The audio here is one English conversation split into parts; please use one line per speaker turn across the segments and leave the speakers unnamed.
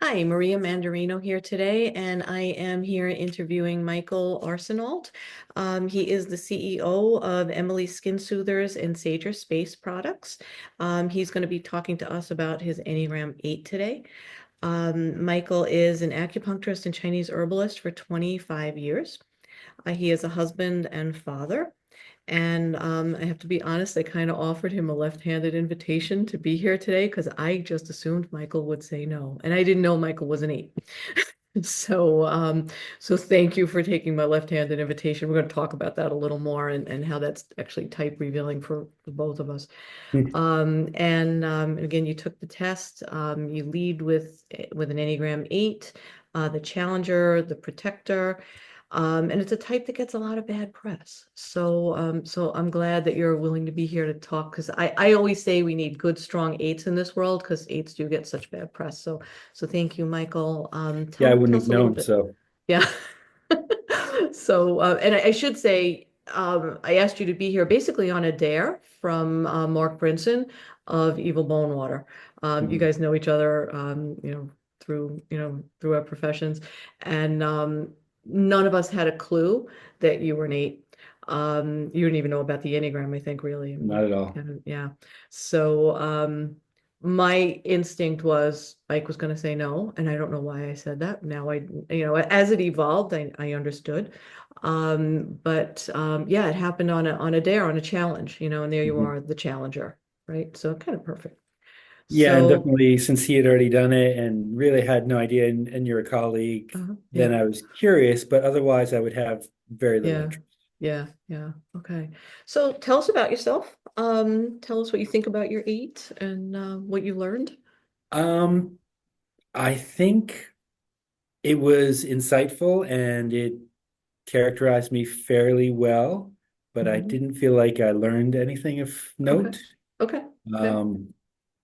Hi, Maria Mandarino here today, and I am here interviewing Michael Arsenault. He is the CEO of Emily's Skin Soothers and Sager Space Products. He's going to be talking to us about his Enneagram 8 today. Michael is an acupuncturist and Chinese herbalist for 25 years. He is a husband and father. And I have to be honest, I kind of offered him a left-handed invitation to be here today because I just assumed Michael would say no. And I didn't know Michael was an 8. So, so thank you for taking my left-handed invitation. We're going to talk about that a little more and how that's actually type revealing for both of us. And again, you took the test. You lead with an Enneagram 8, the challenger, the protector. And it's a type that gets a lot of bad press. So I'm glad that you're willing to be here to talk because I always say we need good, strong 8s in this world because 8s do get such bad press. So thank you, Michael.
Yeah, I wouldn't
Tell
have
us a little
known.
bit.
So
Yeah. So and I should say I asked you to be here basically on a dare from Mark Brinson of Evil Bone Water. You
mhm.
guys know each other, through our professions, and none of us had a clue that you were an 8. You didn't even know about the Enneagram, I think, really. I
Not
mean,
at all.
kind of, yeah. So my instinct was Mike was going to say no, and I don't know why I said that. Now as it evolved, I understood. But yeah, it happened on a dare, on a challenge, and there you
Mhm.
are, the challenger, right? So kind of perfect.
Yeah, and
So,
definitely since he had already done it and really had no idea, and you're a colleague,
yeah.
then I was curious, but otherwise I would have very little
Yeah,
interest.
yeah, yeah. Okay. So tell us about yourself. Tell us what you think about your 8 and what you learned.
Um, I think it was insightful and it characterized me fairly well, but I
Mhm.
didn't feel like I learned anything of
Okay.
note.
Okay. Okay.
Um,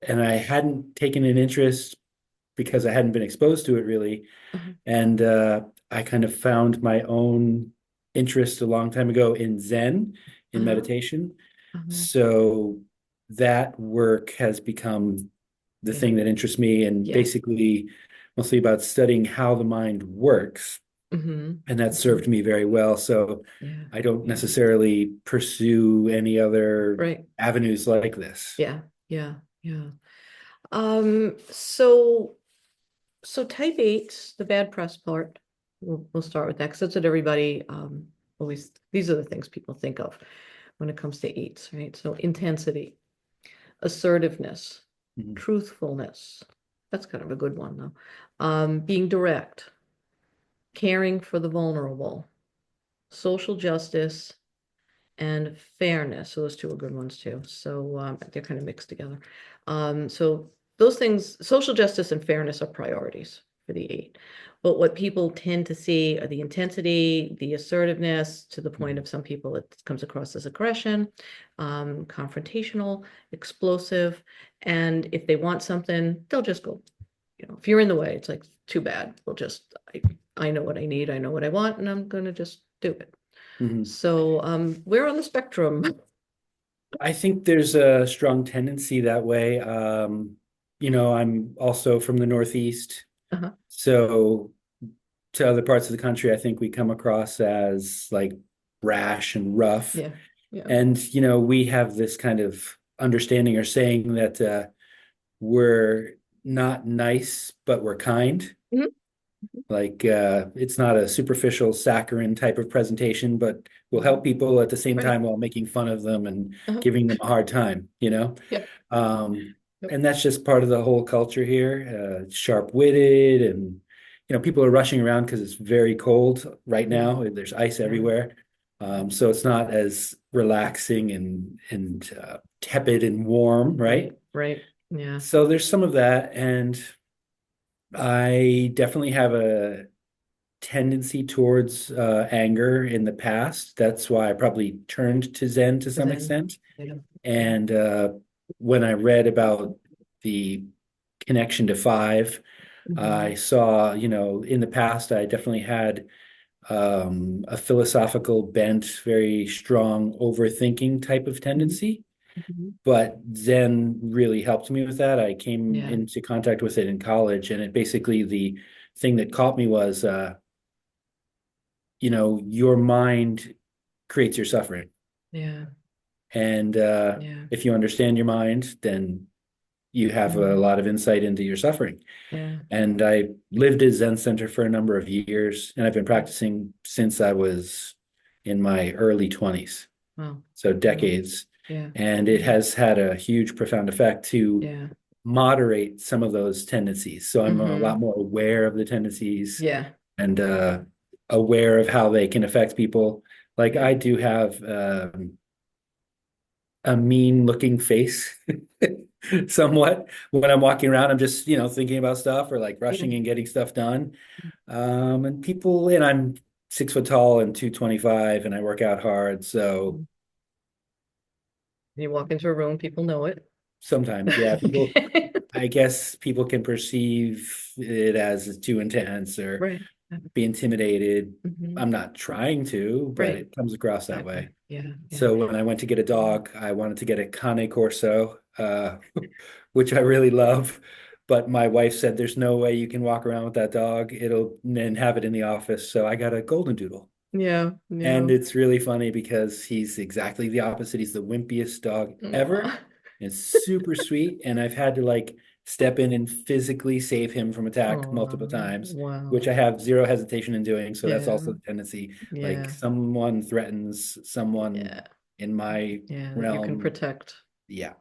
and I hadn't taken an interest because I hadn't been exposed to it really.
Uh-huh.
And I kind of found my own interest a long time ago in Zen, in
Uh-huh.
meditation.
Uh-huh.
So that work has become the
Yeah.
thing that interests me, and
Yeah.
basically mostly about studying how the mind works.
Mm-hmm.
And that
Mm-hmm.
served me very well. So
Yeah.
I don't
Yeah.
necessarily pursue any other
Right.
avenues like this.
Yeah. Yeah. Yeah. So type 8, the bad press part, we'll start with that because that's what everybody always, these are the things people think of when it comes to 8s, right? So intensity, assertiveness,
Mhm.
truthfulness. That's kind of a good one, though. Being direct, caring for the vulnerable, social justice, and fairness. So those two are good ones too. So they're kind of mixed together. So those things, social justice and fairness are priorities for the 8. But what people tend to see are the intensity, the assertiveness, to the point
Mhm.
of some people it comes across as aggression, confrontational, explosive, and if they want something, they'll just go. If you're in the way, it's like too bad. I know what I need, I know what I want, and I'm gonna just do it.
Mhm.
So we're on the spectrum.
I think there's a strong tendency that way. I'm also from the Northeast,
Uh-huh.
so to other parts of the country, I think we come across as like brash and rough.
Yeah. Yeah.
And, we have this kind of understanding or saying that we're not nice, but we're kind.
Mhm.
Like it's not a superficial saccharine type of presentation, but we'll help
Mhm.
people at the same
Right.
time while making fun of them and
Uh-huh.
giving them a hard time.
Yeah.
Um,
Yep.
and that's just part of the whole culture here. Sharp-witted, and people are rushing around because it's very cold right
Yeah.
now. There's ice
Yeah.
everywhere. So it's not as relaxing and tepid and warm, right?
Right. Right. Yeah.
So there's some of that, and I definitely have a tendency towards anger in the past. That's why I probably turned to Zen to some
Zen.
extent.
Yeah. Yeah.
And when I read about the connection to five,
Mhm.
I saw, in the past, I definitely had a philosophical bent, very strong overthinking type of
Mhm.
tendency.
Mhm.
But Zen really helped me with that. I came
Yeah.
into contact with it in college, and it basically the thing that caught me was, your mind creates your suffering.
Yeah.
And
Yeah.
if you understand your mind, then you have a
Mhm.
lot of insight into your suffering.
Yeah.
And I lived at Zen Center for a number of years, and I've been practicing since I was in my early 20s,
Wow.
so
Wow.
decades.
Yeah.
And it
Yeah.
has had a huge, profound effect to
Yeah.
moderate some of those tendencies. So I'm a lot
Hmm.
more aware of the tendencies
Yeah.
and aware of how they can affect people. Like
Yeah.
I do have a mean looking face somewhat when I'm walking around. I'm just, thinking about stuff or like
Yeah.
rushing and getting stuff done. And I'm 6 foot tall and 225 and I work out hard. So
You walk into a room, people know it.
sometimes, yeah, people,
Okay.
I guess people can perceive it as too intense or
Right.
be intimidated.
Hmm.
I'm not trying to, but
Right.
it comes across that
Exactly.
way.
Yeah. Yeah.
So when I went to get a dog, I wanted to get a Cane Corso, which I really love. But my wife said there's no way you can walk around with that dog. It'll and have it in the office. So I got a Golden Doodle.
Yeah.
And
Yeah.
it's really funny because he's exactly the opposite. He's the wimpiest dog ever.
Aw.
It's super sweet. And I've had to like step in and physically save him from attack multiple
Aw.
times, which I
Wow.
have zero hesitation in doing. So that's
Yeah.
also the tendency. Like
Yeah.
someone threatens someone
Yeah.
in my
Yeah. That you can
realm.
protect.
Yeah.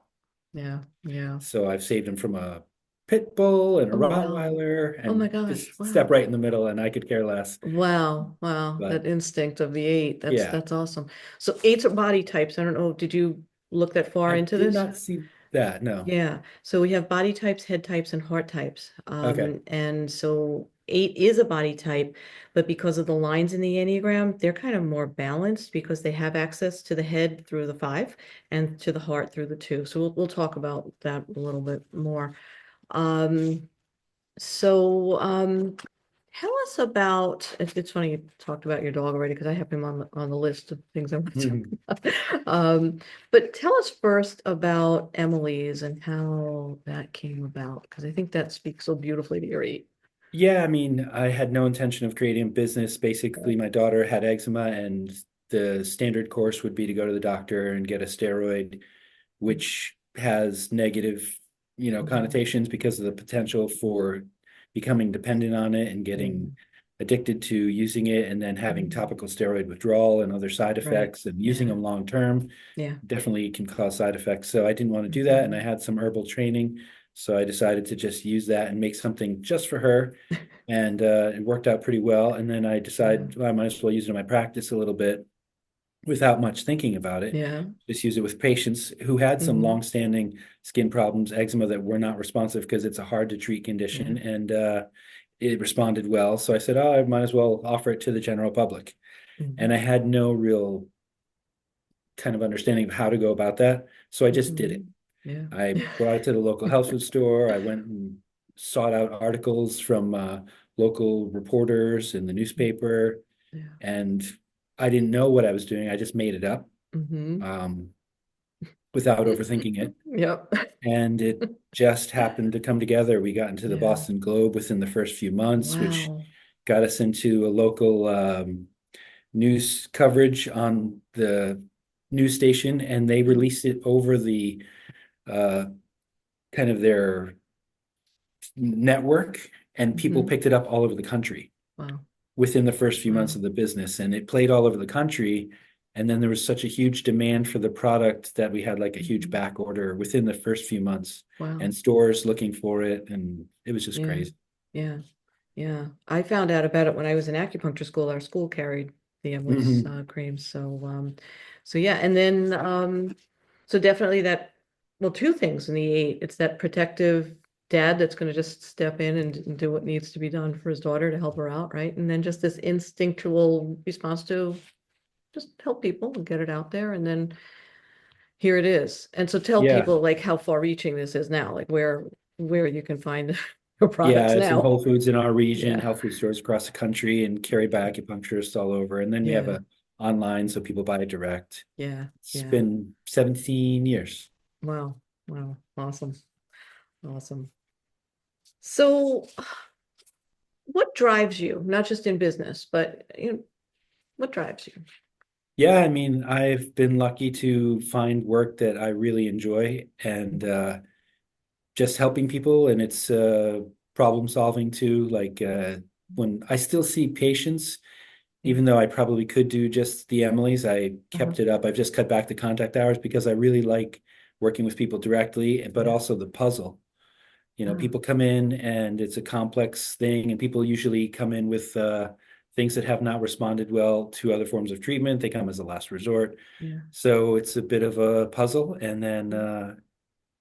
Yeah. Yeah.
So I've saved him from a pit bull and a
Oh, wow.
Rottweiler
Oh my
and
gosh.
just step
Wow.
right in the middle and I could care less.
Wow. Wow.
But
That instinct of the eight. That's
yeah,
that's awesome. So eights are body types. I don't know. Did you look that far
I
into
did
this?
not see that. No.
Yeah, so we have body types, head types, and heart types.
Okay.
And so eight is a body type, but because of the lines in the Enneagram, they're kind of more balanced because they have access to the head through the five and to the heart through the two. So we'll talk about that a little bit more. Um, so tell us about, it's funny you talked about your dog already because I have him on the list of things I want to talk about. But tell us first about Emily's and how that came about, because I think that speaks so beautifully to your eight.
Yeah, I mean, I had no intention of creating a business. Basically, my daughter had eczema, and the standard course would be to go to the doctor and get a steroid, which has negative,
Mhm.
connotations because of the potential for becoming dependent on it and getting
Mhm.
addicted to using it, and then having
Mhm.
topical steroid withdrawal and other side
Right.
effects, and using
Yeah.
them long term
Yeah.
definitely can cause side effects. So I didn't want to do that, and I
Mhm.
had some herbal training, so I decided to just use that and make something just for her, and it worked out pretty well. And then I
Yeah.
decided, well, I might as well use it in my practice a little bit without much thinking about it.
Yeah.
Just use it with patients who had some
Mhm.
long-standing skin problems, eczema, that were not responsive because it's a hard to treat
Yeah.
condition, and it responded well. So I said, oh, I might as well offer it to the general public. And
Mhm.
I had no real kind of understanding of how to go about that. So I just did it.
Mhm. Yeah.
I brought it to the local health food store. I went and sought out articles from local reporters in the newspaper,
Yeah.
and I didn't know what I was doing. I just made it up
Mhm.
um, without overthinking it.
Yep.
And it just happened to come together. We got into the
Yeah.
Boston Globe within the first few months, which
Wow.
got us into a local news coverage on the news station, and they
Yeah.
released it over the uh, kind of their network, and people
Mhm.
picked it up all over the country
Wow.
within the first few months
Wow.
of the business, and it played all over the country. And then there was such a huge demand for the product that we had like a huge
Mhm.
back order within the first few months,
Wow.
and stores looking for it, and it was just
Yeah.
crazy.
Yeah. Yeah. I found out about it when I was in acupuncture school. Our school carried the Emily's
Mhm.
creams. So yeah. And then so definitely that, well, two things in the eight. It's that protective dad that's going to just step in and do what needs to be done for his daughter to help her out, right? And then just this instinctual response to just help people and get it out there. And then here it is. And so tell
Yeah.
people like how far reaching this is now, like where you can find your
Yeah,
products
it's in
now.
Whole Foods in our region,
Yeah.
health food stores across the country, and carried by acupuncturists all over. And then we have
Yeah.
a online, so people buy it direct.
Yeah,
It's
yeah.
been 17 years.
Wow, wow, awesome, awesome. So, what drives you, not just in business, but what drives you?
Yeah, I mean, I've been lucky to find work that I really enjoy and just helping people, and it's problem solving too. Like when I still see patients,
Yeah.
even though I probably could do just the Emily's, I
Uh-huh.
kept it up. I've just cut back the contact hours because I really like working with people directly, but
Yeah.
also the puzzle.
Uh,
People come in and it's a complex thing, and people usually come in with things that have not responded well to other forms of treatment. They come as a last resort.
yeah.
So it's a bit of a puzzle. And then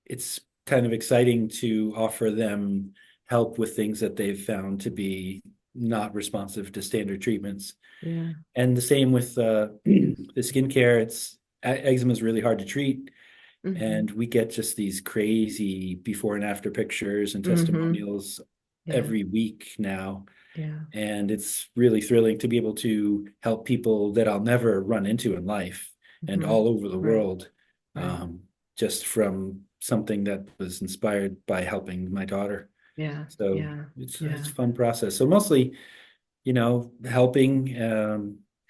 it's kind of exciting to offer them help with things that they've found to be not responsive to standard treatments.
Yeah.
And the same with the skincare. Eczema is really hard to treat.
Hmm.
And we get just these crazy before and after pictures and
Hmm.
testimonials
Yeah.
every week now.
Yeah.
And it's really thrilling to be able to help people that I'll never run into in life and
Hmm.
all over the
Right.
world,
Right.
just from something that was inspired by helping my daughter.
Yeah.
So
Yeah.
it's
Yeah.
a fun process. So mostly, helping.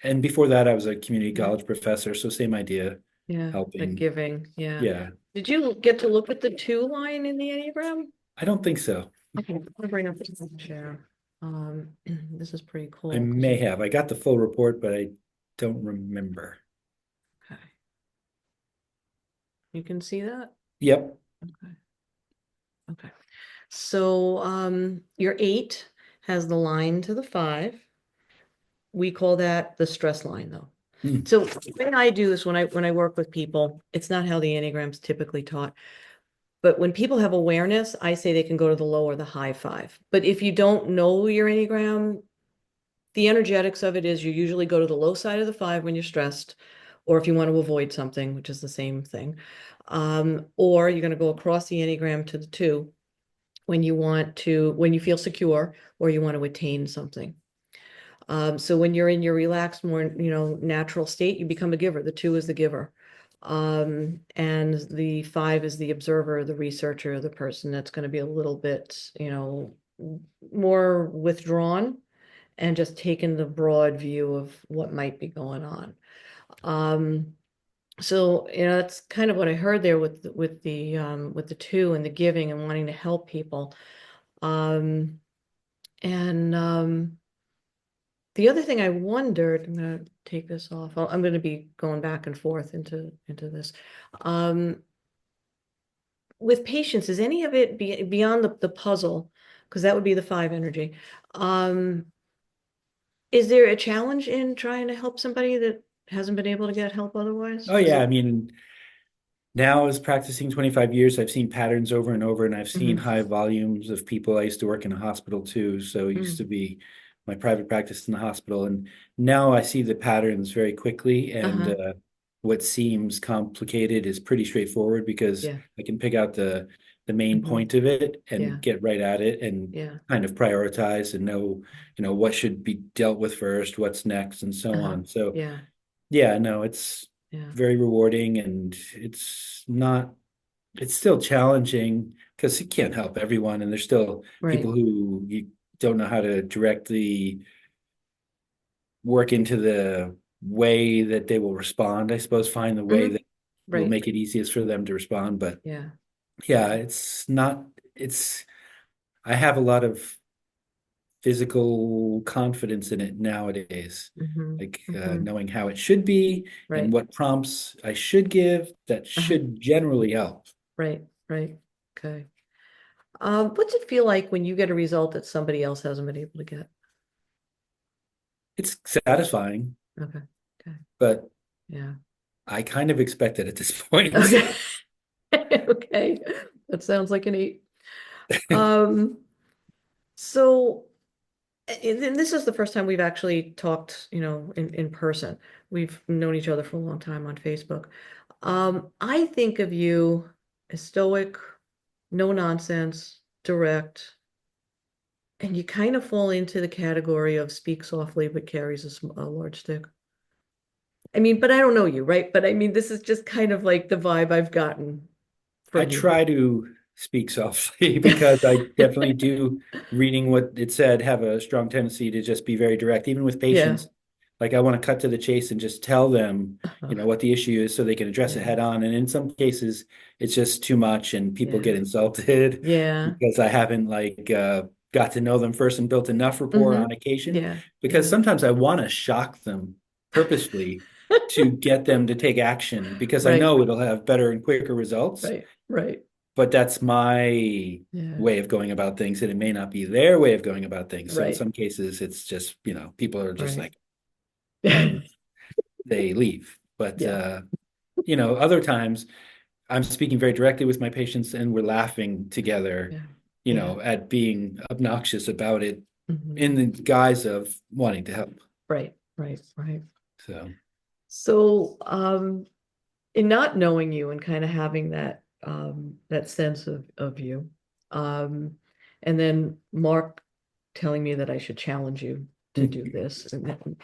And before that, I was a community
Yeah.
college professor. So same idea,
Yeah. The
helping.
giving. Yeah.
Yeah,
Did you get to look at the two line in the Enneagram?
I don't think so.
Okay, I'll bring up the chair. This is pretty
I
cool because
may have. I got the full report, but I don't remember.
okay, you can see that.
Yep.
Okay. Okay. So your 8 has the line to the 5. We call that the stress line though.
Hmm.
So when I do this, when I work with people, it's not how the Enneagram's typically taught. But when people have awareness, I say they can go to the low or the high 5. But if you don't know your Enneagram, the energetics of it is you usually go to the low side of the 5 when you're stressed, or if you want to avoid something, which is the same thing. Or you're going to go across the Enneagram to the 2 when you feel secure or you want to attain something. So when you're in your relaxed, more, natural state, you become a giver. The 2 is the giver. And the 5 is the observer, the researcher, the person that's going to be a little bit, more withdrawn and just taking the broad view of what might be going on. Um, so that's kind of what I heard there with the 2 and the giving and wanting to help people. Um, and the other thing I wondered, I'm going to take this off. I'm going to be going back and forth into this. Um, with patience, is any of it beyond the puzzle? Because that would be the 5 energy. Um, Is there a challenge in trying to help somebody that hasn't been able to get help otherwise?
Oh
Is
yeah, I
it?
mean, now as practicing 25 years, I've seen patterns over and over, and I've seen
Mhm.
high volumes of people. I used to work in a hospital too, so it used to
Mm.
be my private practice in the hospital, and now I see the patterns very quickly, and
Uh-huh.
what seems complicated is pretty straightforward because
Yeah.
I can pick out the main
Hmm.
point of it
Yeah.
and get right at it and
Yeah.
kind of prioritize and know, what should be dealt with first, what's next, and so
Uh-huh.
on. So
Yeah.
yeah, no, it's
Yeah.
very rewarding, and it's still challenging because you can't help everyone, and there's still people
Right.
who you don't know how to directly work into the way that they will respond. I suppose find the way
Hmm.
that will
Right.
make it easiest for them to respond. But
Yeah.
yeah, it's not, it's, I have a lot of physical confidence in it nowadays,
Hmm.
like
Hmm.
knowing how it should be and
Right.
what prompts I should give that
Uh-huh.
should generally help.
Right. Right. Okay. What's it feel like when you get a result that somebody else hasn't been able to get?
It's satisfying,
Okay. Okay.
but
Yeah.
I kind of expect it at this point.
Okay. Okay. That sounds like an 8. Um, so and this is the first time we've actually talked, in person. We've known each other for a long time on Facebook. I think of you as stoic, no nonsense, direct, and you kind of fall into the category of speak softly but carries a large stick. I mean, but I don't know you, right? But I mean, this is just kind of like the vibe I've gotten
I
from you.
try to speak softly because I definitely do, reading what it said, have a strong tendency to just be very direct, even with
Yeah.
patients. Like I want to cut to the chase and just tell them,
Uh,
what the issue is so they can address it
yeah.
head on. And in some cases, it's just too much and people
Yeah.
get insulted
Yeah.
because I haven't got to know them first and built enough rapport
Hmm.
on occasion.
Yeah.
Because
Yeah.
sometimes I want to shock them purposefully to get them to take action because I
Right.
know it'll have better and quicker results,
Right. Right.
but that's my
Yeah.
way of going about things, and it may not be their way of going about things. So in
Right.
some cases, it's just, people are just
Right.
like, and they leave. But
Yeah.
other times I'm speaking very directly with my patients and we're laughing together,
Yeah. Yeah.
at being obnoxious about it in
Hmm.
the guise of wanting to help.
Right. Right. Right.
So,
So, in not knowing you and kind of having that sense of you, um, and then Mark telling me that I should challenge you to do this, and then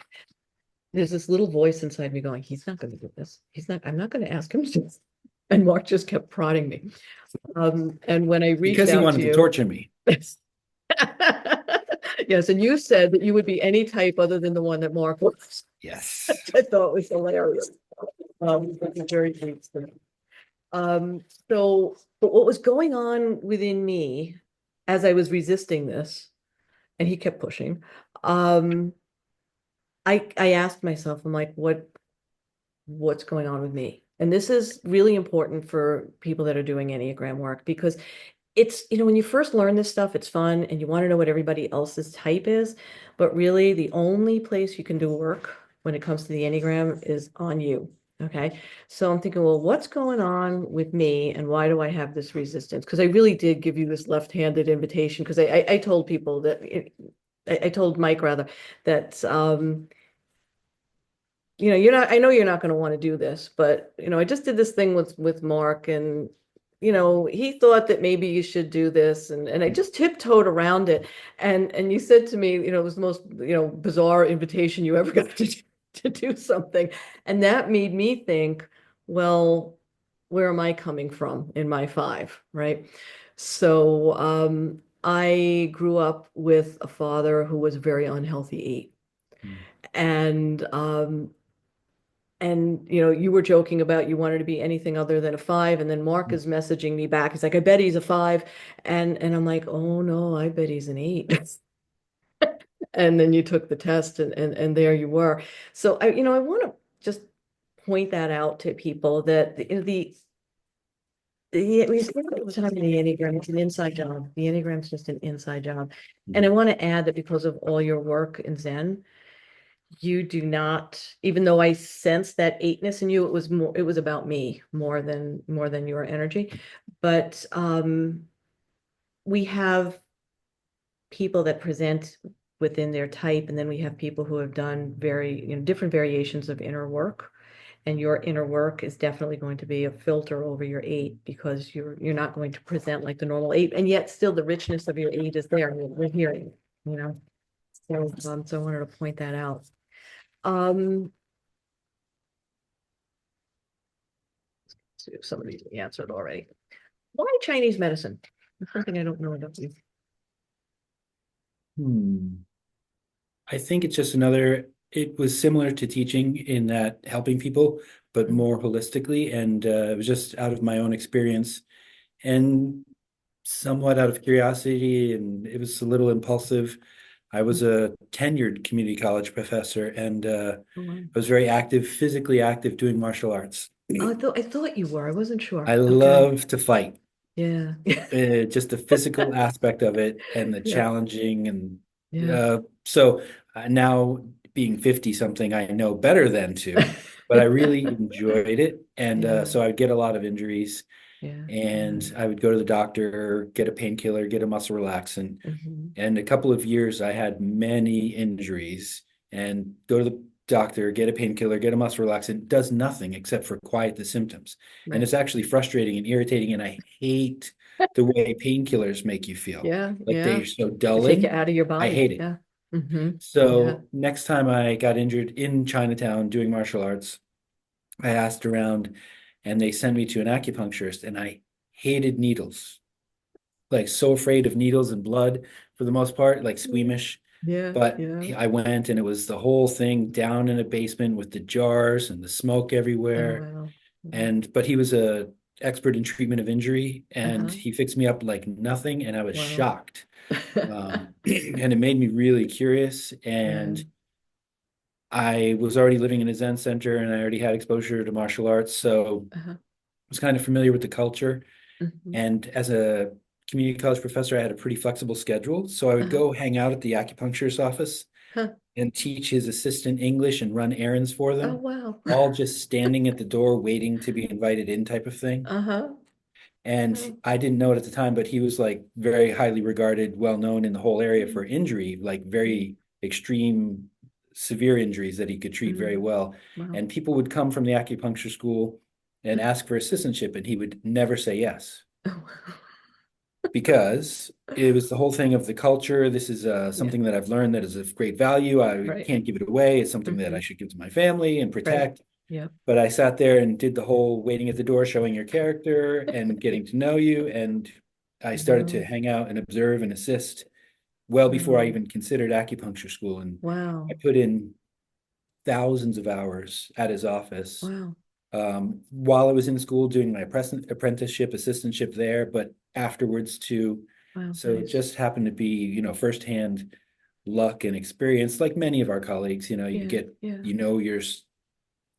there's this little voice inside me going, "He's not going to do this. He's not. I'm not going to ask him to." do this." And Mark just kept prodding me. And when I reached
because he
out to
wanted to
you,
torture me.
yes, and you said that you would be any type other than the one that Mark was.
Yes.
I thought was hilarious. It was very sweet. So, but what was going on within me as I was resisting this, and he kept pushing, I asked myself, I'm like, what's going on with me? And this is really important for people that are doing Enneagram work because it's, when you first learn this stuff, it's fun and you want to know what everybody else's type is. But really, the only place you can do work when it comes to the Enneagram is on you. Okay. So I'm thinking, well, what's going on with me and why do I have this resistance? Because I really did give you this left-handed invitation because I told people that, I told Mike rather, that, I know you're not going to want to do this, but I just did this thing with Mark and he thought that maybe you should do this and I just tiptoed around it and you said to me, it was the most, bizarre invitation you ever got to do something. And that made me think, well, where am I coming from in my five, right? So I grew up with a father who was a very unhealthy eight.
Mm.
And you were joking about you wanted to be anything other than a five, and then Mark is messaging me back. He's like, I bet he's a five. And I'm like, oh no, I bet he's an eight. And then you took the test and there you were. So I want to just point that out to people that we spend all the time in the Enneagram, it's an inside job. The Enneagram is just an inside job. And I want to add that because of all your work in Zen, you do not, even though I sense that eightness in you, it was about me more than your energy. But we have people that present within their type, and then we have people who have done very, different variations of inner work. And your inner work is definitely going to be a filter over your eight because you're not going to present like the normal eight, and yet still the richness of your eight is there. We're hearing, you know. So I wanted to point that out. Um, so somebody answered already. Why Chinese medicine? That's something I don't know about you.
Hmm. I think it's just it was similar to teaching in that helping people, but more holistically. And it was just out of my own experience and somewhat out of curiosity. And it was a little impulsive. I was a tenured community college professor and
Oh, wow.
I was very active, physically active, doing martial arts.
Oh, I thought you were. I wasn't
I
sure. Okay.
love to fight.
Yeah.
Just the physical aspect of it and the
Yeah.
challenging and
Yeah.
so now being 50 something I know better than to, but I really enjoyed it and
Yeah.
so I would get a lot of injuries
Yeah. Yeah.
and I would go to the doctor, get a painkiller, get a muscle relaxant,
Hmm.
and a couple of years I had many injuries and go to the doctor, get a painkiller, get a muscle relaxant, does nothing except for quiet the symptoms. And
Right.
it's actually frustrating and irritating. And I hate the way painkillers make you feel.
Yeah.
Like
Yeah.
they're so
To take it
dulling.
out of your
I
body.
hate it.
Yeah. Yeah.
So next time I got injured in Chinatown doing martial arts, I asked around and they sent me to an acupuncturist, and I hated needles. Like so afraid of needles and blood for the most part, like squeamish.
Yeah.
But
Yeah.
I went and it was the whole thing down in a basement with the jars and the smoke
Oh,
everywhere.
wow. Wow.
And but he was a expert in treatment of injury and
Uh-huh.
he fixed me up like nothing and I was
Wow.
shocked. And it made me really curious.
Yeah.
And I was already living in a Zen center and I already had exposure to martial arts. So I
Uh-huh.
was kind of familiar with the culture.
Hmm.
And as a community college professor, I had a pretty flexible schedule. So I would
Uh-huh.
go hang out at the acupuncturist's office
Huh.
and teach his assistant English and run errands for
Oh,
them,
wow.
all just standing at the door waiting to be invited in type of thing.
Uh-huh.
And
Oh.
I didn't know it at the time, but he was like very highly regarded, well known in the whole area
Mm,
for injury, like
mm,
very extreme, severe injuries that he could treat very
mm.
well.
Wow.
And people would come from the acupuncture school and ask for assistantship, and he would never say yes
Oh,
because it was the whole thing of the culture. This is
yeah.
something that I've learned that is of great value. I
Right.
can't give it away. It's something that
Hmm.
I should give to my family and
Right.
protect.
Yeah.
But I sat there and did the whole waiting at the door, showing your character and getting to know you. And I started to
Wow.
hang out and observe and assist well before I
Wow.
even considered acupuncture school. And I
Wow.
put in thousands of hours at his office
Wow.
while I was in school doing my apprenticeship, assistantship there, but afterwards too.
Wow.
So it
Nice.
just happened to be, firsthand luck and experience, like many of our colleagues, you
Yeah.
get,
Yeah.
your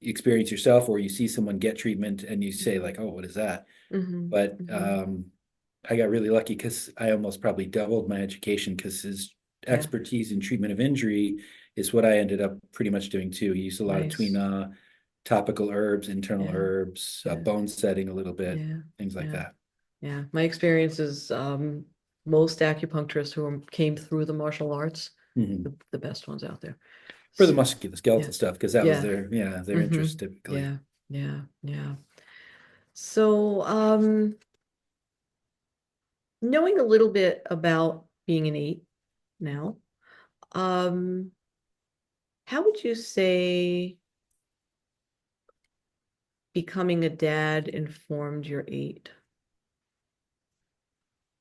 experience yourself, or you see someone get treatment and you say like, oh, what is that?
Mm-hmm.
But
Hmm.
I got really lucky because I almost probably doubled my education because his
Yeah.
expertise in treatment of injury is what I ended up pretty much doing too. He used a lot of
Nice.
topical herbs, internal
Yeah.
herbs,
Yeah.
bone setting a little bit,
Yeah.
things like
Yeah.
that.
Yeah. My experience is most acupuncturists came through the martial arts,
Mhm.
the best ones out there.
For the
So yeah.
musculoskeletal stuff, because that was
Yeah.
their
Hmm.
interest typically.
Yeah. Yeah. Yeah. So knowing a little bit about being an eight now, um, how would you say becoming a dad informed your eight?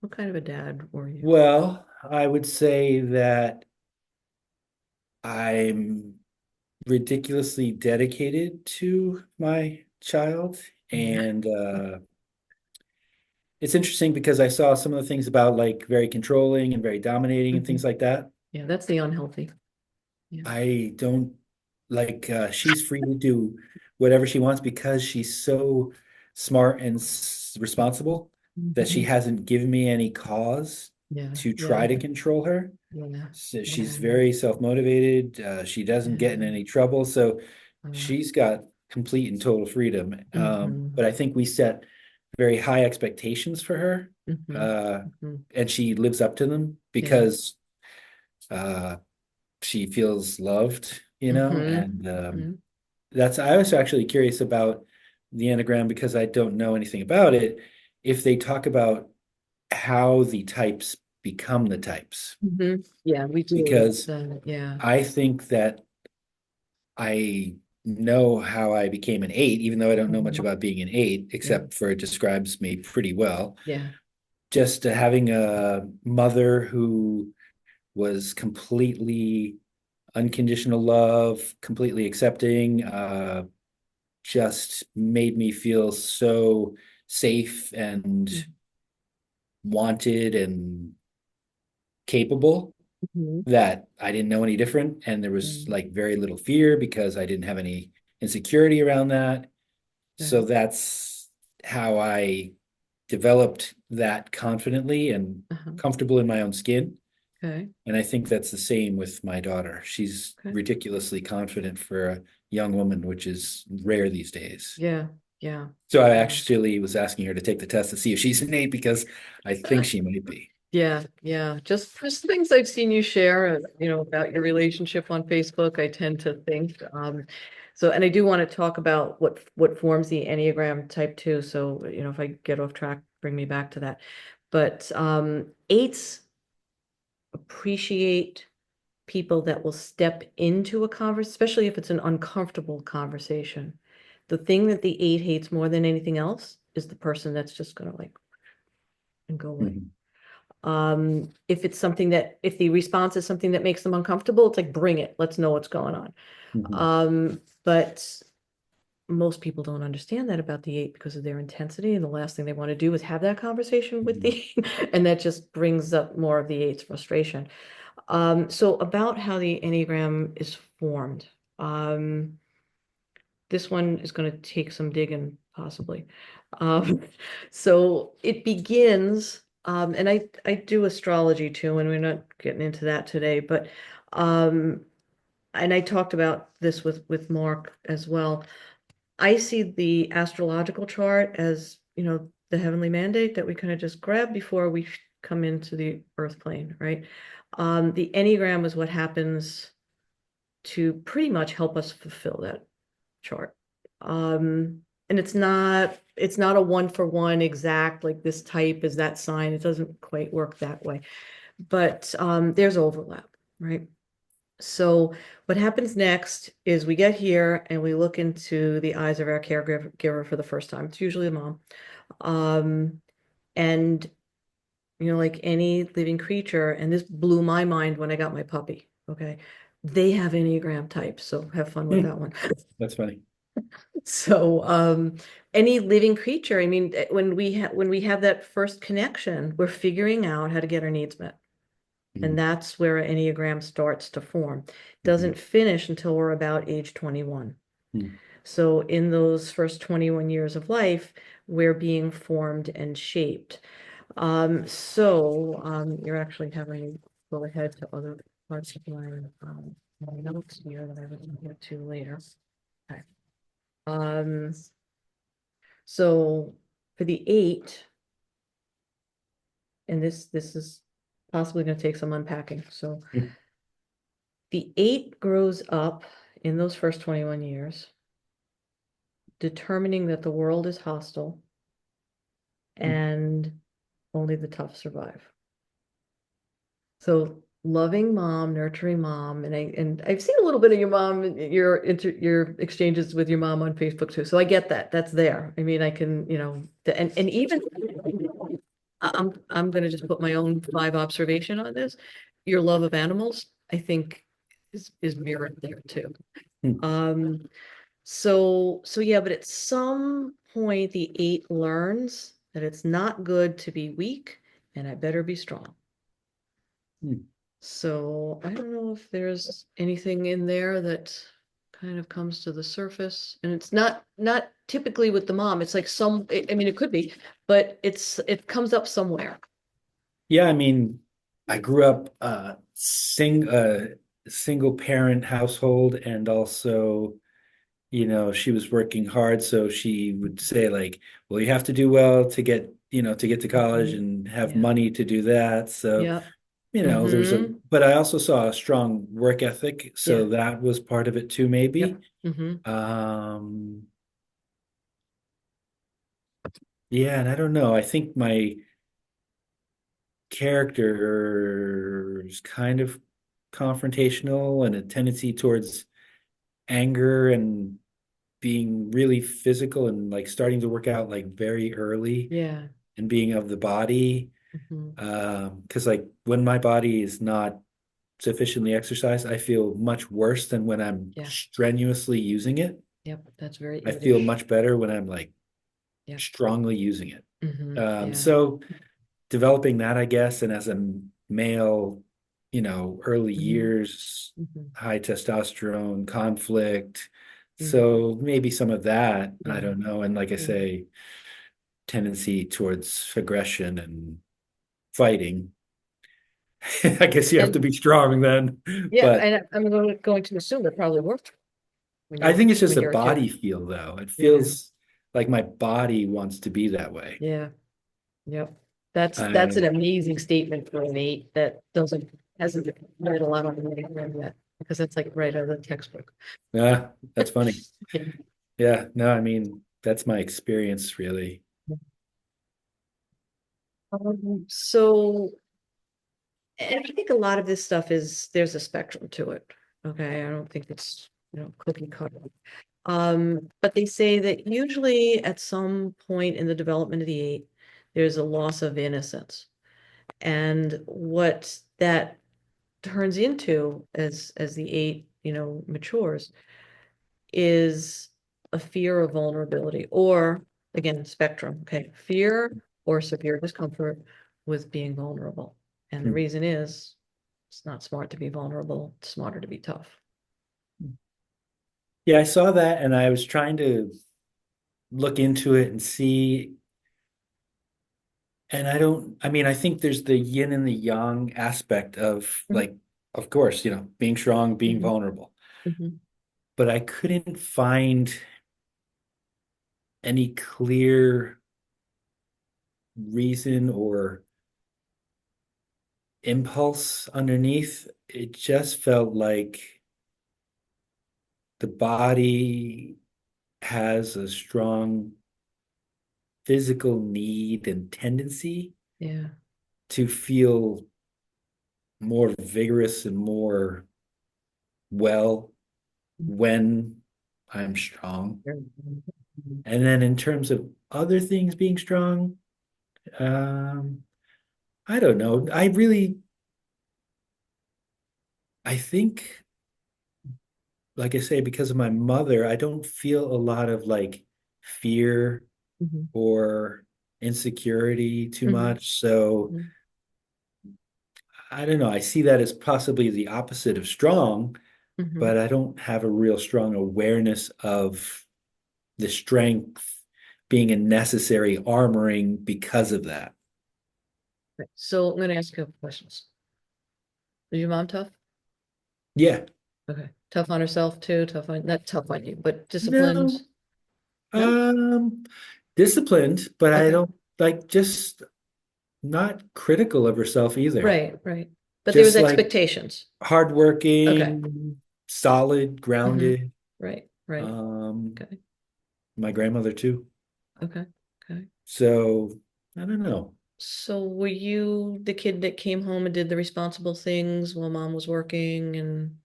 What kind of a dad were you?
Well, I would say that I'm ridiculously dedicated to my child.
Yeah.
And it's interesting because I saw some of the things about like very controlling and very dominating and
Hmm.
things like that.
Yeah, that's the unhealthy. Yeah.
I don't like she's free to do whatever she wants because she's so smart and responsible that she
Hmm.
hasn't given me any cause
Yeah.
to try
Yeah.
to control her.
Yeah.
So she's
Yeah.
very self-motivated. She doesn't get in
Yeah.
any trouble. So
Uh,
she's got complete and total freedom.
hmm.
But I think we set very high expectations for her.
Hmm.
Uh,
Hmm.
and she lives up to them
Yeah.
because uh, she feels loved,
Hmm.
and
Hmm.
I was actually curious about the Enneagram because I don't know anything about it. If they talk about how the types become the types,
Hmm. Yeah, we do.
because
Yeah.
I think that I know how I became an eight, even though I don't know much
Mhm.
about being an eight,
Yeah.
except for it describes me pretty well.
Yeah.
Just having a mother who was completely unconditional love, completely accepting, just made me feel so safe and wanted and capable
Hmm.
that I didn't know any different. And there was
Mm.
like very little fear because I didn't have any insecurity around that. So
Okay.
that's how I developed that confidently and
Uh-huh.
comfortable in my own skin.
Okay.
And I think that's the same with my daughter. She's
Okay.
ridiculously confident for a young woman, which is rare these days.
Yeah. Yeah.
So I
Yeah.
actually was asking her to take the test to see if she's an eight because I think she might be.
Yeah, yeah. Just things I've seen you share, about your relationship on Facebook, I tend to think. So, and I do want to talk about what forms the Enneagram type two. So, if I get off track, bring me back to that. But eights appreciate people that will step into a conversation, especially if it's an uncomfortable conversation. The thing that the eight hates more than anything else is the person that's just gonna like and go away.
Mhm.
If it's something that, if the response is something that makes them uncomfortable, it's like, bring it, let's know what's going on.
Mhm.
But most people don't understand that about the eight because of their intensity, and the last thing they want to do is have that conversation with
Mhm.
the and that just brings up more of the eight's frustration. So about how the Enneagram is formed. This one is going to take some digging, possibly. Um, so it begins, and I do astrology too, and we're not getting into that today, but and I talked about this with Mark as well. I see the astrological chart as, the heavenly mandate that we kind of just grab before we come into the earth plane, right? The Enneagram is what happens to pretty much help us fulfill that chart. And it's not a one for one exact, like this type is that sign. It doesn't quite work that way. But there's overlap, right? So what happens next is we get here and we look into the eyes of our caregiver for the first time. It's usually a mom. Um, and like any living creature, and this blew my mind when I got my puppy. Okay. They have Enneagram types, so have fun with
Hmm.
that one.
That's funny.
So, any living creature, I mean, when we have that first connection, we're figuring out how to get our needs met. And
Mhm.
that's where an Enneagram starts to form.
Mhm.
Doesn't finish until we're about age 21.
Mhm.
So in those first 21 years of life, we're being formed and shaped. You're actually having me go ahead to other parts of my notes here that I will get to later. Okay. Um, so for the eight, and this is possibly going to take some unpacking. So
Mhm.
the eight grows up in those first 21 years, determining that the world is hostile and only the tough survive. So loving mom, nurturing mom, and I've seen a little bit of your mom, your exchanges with your mom on Facebook too. So I get that. That's there. I mean, I can, and even I'm gonna just put my own live observation on this. Your love of animals, I think, is mirrored there too.
Mhm.
Um, so yeah, but at some point the eight learns that it's not good to be weak and I better be strong.
Mhm.
So I don't know if there's anything in there that kind of comes to the surface. And it's not typically with the mom. It's like I mean, it could be, but it comes up somewhere.
Yeah, I mean, I grew up single parent household, and also, she was working hard, so she would say like, well, you have to do well to get to college
Mhm.
and have
Yeah.
money to do that. So,
Yeah.
there's
Mm-hmm.
but I also saw a strong work ethic,
Yeah.
so that was part of it too, maybe.
Yep. Mm-hmm.
Um, yeah, and I don't know. I think my character is kind of confrontational and a tendency towards anger and being really physical and like starting to work out like very early
Yeah.
and being of the body.
Mm-hmm.
Because like when my body is not sufficiently exercised, I feel much worse than when I'm
Yeah.
strenuously using it.
Yep. That's very
I feel
eight-ish.
much better when I'm like
Yeah.
strongly using it.
Mm-hmm. Yeah.
So developing that, I guess, and as a male, early
Mm-hmm.
years,
Mm-hmm.
high testosterone, conflict.
Mm-hmm.
So maybe some of that, I
Yeah.
don't know. And like I
Yeah.
say, tendency towards aggression and fighting. I guess you have to
And
be strong then.
yeah,
But
and I'm going to assume it probably worked when
I
you're
think it's just
when
a
you're a kid.
body feel, though. It
Yeah.
feels like my body wants to be that way.
Yeah. Yep. That's
I,
an amazing statement for an eight that hasn't read a lot on the Enneagram yet, because that's like right out of the textbook.
that's funny. Yeah, no, I mean, that's my experience, really.
So And I think a lot of this stuff is, there's a spectrum to it. Okay, I don't think it's, cookie cutter. But they say that usually at some point in the development of the eight, there's a loss of innocence. And what that turns into as the eight, matures, is a fear of vulnerability, or again, spectrum, okay, fear or severe discomfort with being vulnerable. And the
Hmm.
reason is it's not smart to be vulnerable, it's smarter to be tough.
Yeah, I saw that and I was trying to look into it and see. And I mean, I think there's the yin and the yang aspect of
Mhm,
like, of course, being strong, being
mhm,
vulnerable.
mhm,
But I couldn't find any clear reason or impulse underneath. It just felt like the body has a strong physical need and tendency
yeah.
to feel more vigorous and more well when I'm strong. And then in terms of other things being strong, um, I don't know. I think, like I say, because of my mother, I don't feel a lot of like fear
Mhm,
or insecurity too
mhm,
much. So
mhm,
I don't know. I see that as possibly the opposite of strong,
mhm.
but I don't have a real strong awareness of the strength being a necessary armoring because of that.
Right. So I'm gonna ask you a couple questions. Is your mom tough?
Yeah.
Okay. Tough on herself too, tough on, not tough on you, but disciplined?
No,
No?
um, disciplined, but I
Okay.
don't like just not critical of herself either.
Right, right. But there was
Just like
expectations. Okay.
hardworking, solid,
Hmm.
grounded.
Right, right.
Um,
Okay,
my grandmother too.
okay, okay.
So I don't know.
So were you the kid that came home and did the responsible things while mom was working and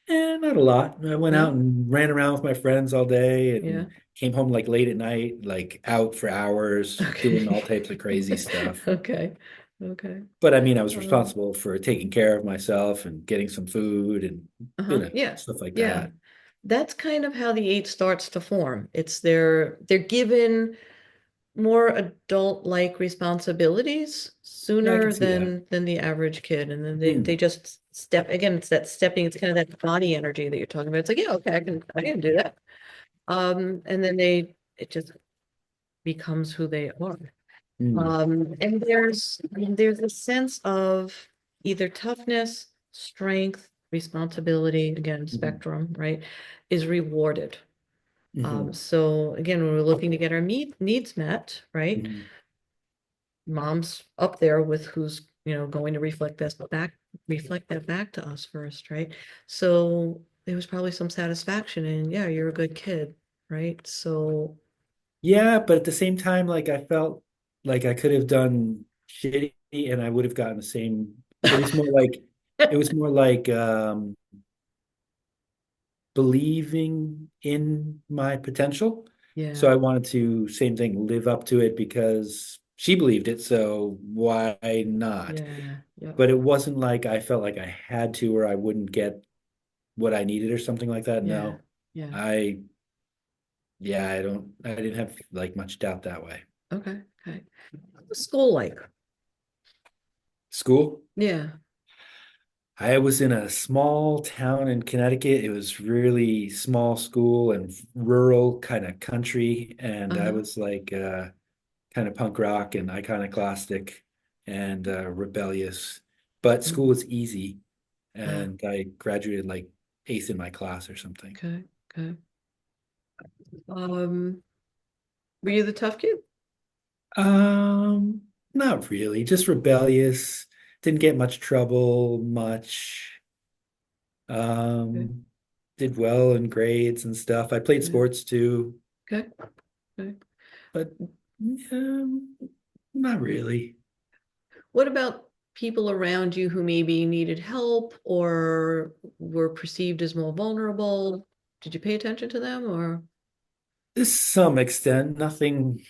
Not a lot. I went out
no?
and ran around with my friends all day
Yeah.
and came home like late at night, like out for hours, doing all
Okay.
types of crazy stuff.
Okay. Okay.
But I mean, I was
Um,
responsible for taking care of myself and getting some food and,
yeah.
stuff like
Yeah.
that.
That's kind of how the eight starts to form. It's they're given more adult-like responsibilities
Yeah, I can
sooner
see that.
than the average kid. And then they
Hmm.
just step again, it's that stepping, it's kind of that body energy that you're talking about. It's like, yeah, okay, I can do that. And then it just becomes who they are.
Hmm.
And there's a sense of either toughness, strength, responsibility, again,
Hmm.
spectrum, right, is rewarded.
Hmm.
So again, when we're looking to get our needs met, right?
Hmm.
Mom's up there with who's, going to reflect that back to us first, right? So there was probably some satisfaction in, yeah, you're a good kid, right? So,
Yeah, but at the same time, like I felt like I could have done shitty and I would have gotten the same. It was more like it was more like believing in my potential. So
yeah,
I wanted to, same thing, live up to it because she believed it, so why not?
yeah, yeah,
But it wasn't like I felt like I had to or I wouldn't get what I needed or something like that.
yeah,
No.
yeah.
I yeah, I didn't have like much doubt that way.
Okay, okay. What's school like?
School?
Yeah.
I was in a small town in Connecticut. It was really small school and rural kind of country. And I
Uh-huh.
was like kind of punk rock and iconoclastic and rebellious. But school
Mm.
was easy,
Ah,
and I graduated like eighth in my class or something.
okay, okay. Um, were you the tough kid?
Not really, just rebellious. Didn't get much trouble, much.
Okay,
Um, did well in grades and stuff. I played
okay,
sports too,
okay, okay.
but um, not really.
What about people around you who maybe needed help or were perceived as more vulnerable? Did you pay attention to them or
To some extent, nothing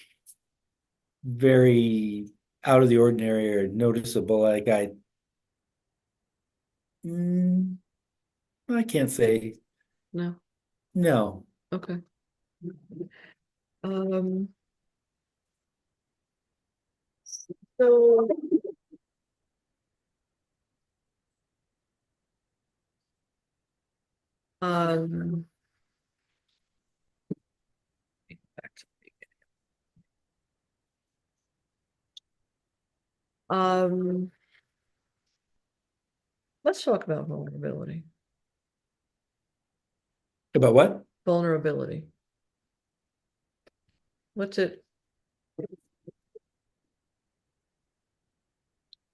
very out of the ordinary or noticeable. Mm, I can't say
no?
no.
Okay. Um, so um back to- um let's talk about vulnerability.
About what?
Vulnerability. What's it?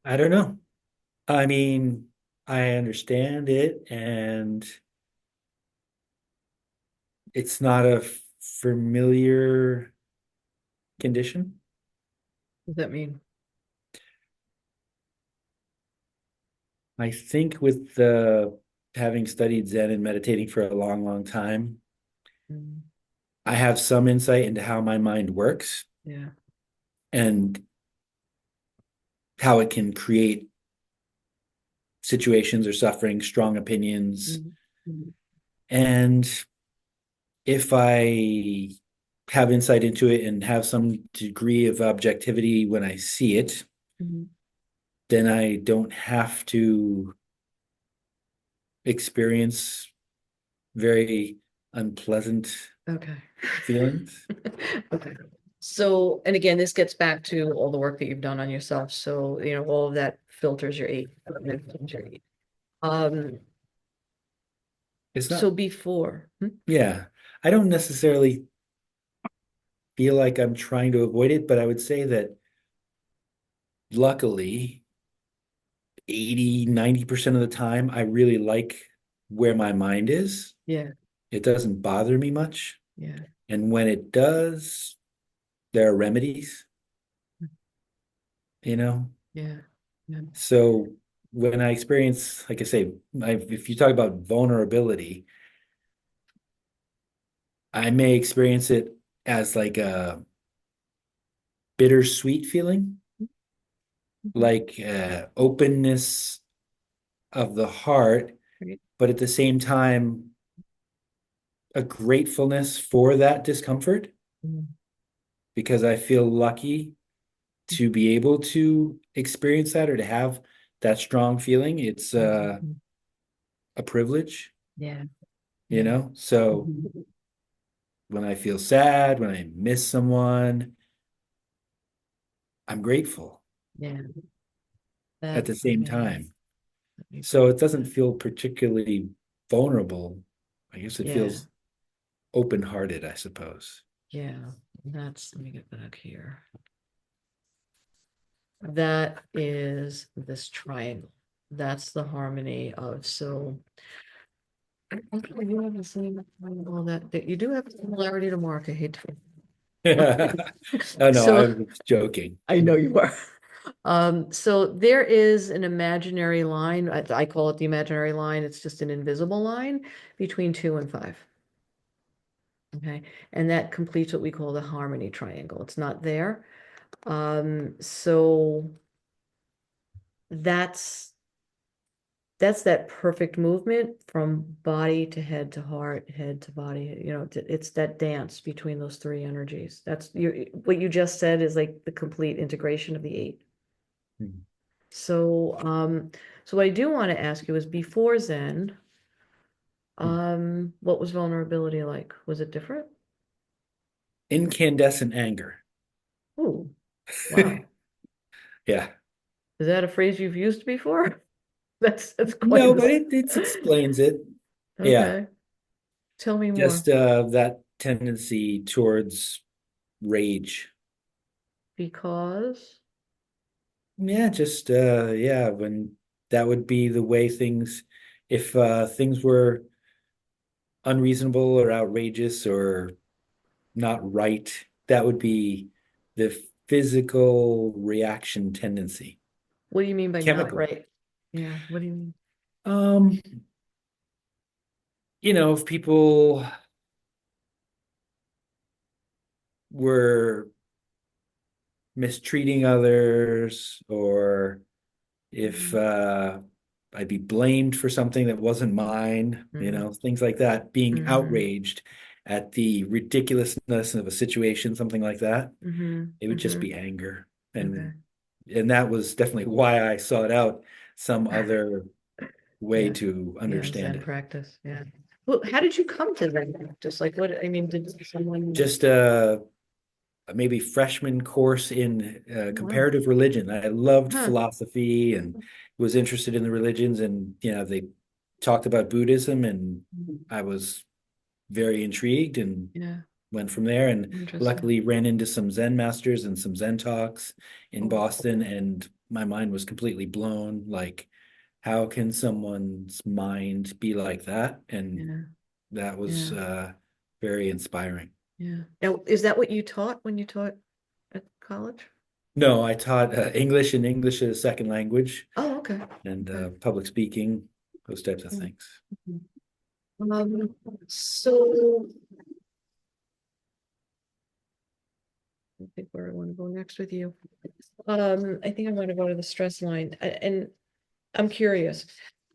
I don't know. I mean, I understand it, and it's not a familiar condition.
What does that mean?
I think with the having studied Zen and meditating for a long, long time,
Mm,
I have some insight into how my mind works
yeah.
and how it can create situations or suffering, strong opinions.
Mhm. Mhm.
And if I have insight into it and have some degree of objectivity when I see it,
Mhm.
then I don't have to experience very unpleasant
Okay.
feelings.
Okay. So, and again, this gets back to all the work that you've done on yourself. So, all of that filters your eight. Filters your eight. Um,
It's
so
not,
before,
yeah, I don't necessarily feel like I'm trying to avoid it, but I would say that luckily, 80-90% of the time, I really like where my mind is.
yeah,
It doesn't bother me much.
yeah,
And when it does, there are remedies, you know?
yeah, yeah.
So when I experience, like I say, if you talk about vulnerability, I may experience it as like a bittersweet feeling,
Mhm.
like openness of the heart,
Right.
but at the same time, a gratefulness for that discomfort
Mhm.
because I feel lucky to be able to experience that or to have that strong feeling. It's
Mhm.
a privilege,
Yeah,
you
yeah.
know? So
Mhm.
when I feel sad, when I miss someone, I'm grateful
Yeah,
at
that,
the same
yeah,
time.
that makes
So it doesn't
sense.
feel particularly vulnerable. I guess it
Yeah,
feels open-hearted, I suppose.
yeah. Let me get back here. That is this triangle. That's the harmony of, so actually, you have the same, well, that you do have a similarity to Mark. I hate to.
Oh no, I
So
was joking.
I know you are. So there is an imaginary line. I call it the imaginary line. It's just an invisible line between 2 and 5. Okay. And that completes what we call the harmony triangle. It's not there. So that's that's that perfect movement from body to head to heart, head to body. It's that dance between those three energies. What you just said is like the complete integration of the eight.
Hmm.
So what I do want to ask you is before Zen, what was vulnerability like? Was it different?
Incandescent anger.
Oh, wow.
Yeah.
Is that a phrase you've used before? That's quite
No,
a,
but it explains it. Yeah.
okay. Tell me more.
Just that tendency towards rage.
Because,
Yeah, just yeah, when that would be the way things if things were unreasonable or outrageous or not right, that would be the physical reaction tendency.
What do you mean by not
chemical.
right? Yeah, what do you mean?
Um, if people were mistreating others, or if
Mhm.
I'd be blamed for something that wasn't mine,
Mhm.
things like that, being
Mhm.
outraged at the ridiculousness of a situation, something like that,
Mhm.
it would just
Mhm.
be anger.
Okay.
And that was definitely why I sought out some other way
Yeah.
to
Yeah,
understand
Zen
it.
practice. Yeah. Well, how did you come to Zen practice? Like what, I mean, did someone,
Just maybe freshman course in
wow.
comparative religion. I loved
Huh.
philosophy and was interested in the religions, and they talked about Buddhism, and I was very intrigued and
Yeah.
went from there. And
Interesting.
luckily ran into some Zen masters and some Zen talks in Boston, and my mind was completely blown. Like, how can someone's mind be like that? And
Yeah.
that was
Yeah.
very inspiring.
Yeah. Now, is that what you taught when you taught at college?
No, I taught English and English as a second language
Oh, okay.
and
Okay.
public speaking, those types of
Mm.
things.
So I think where I want to go next with you. I think I want to go to the stress line and I'm curious.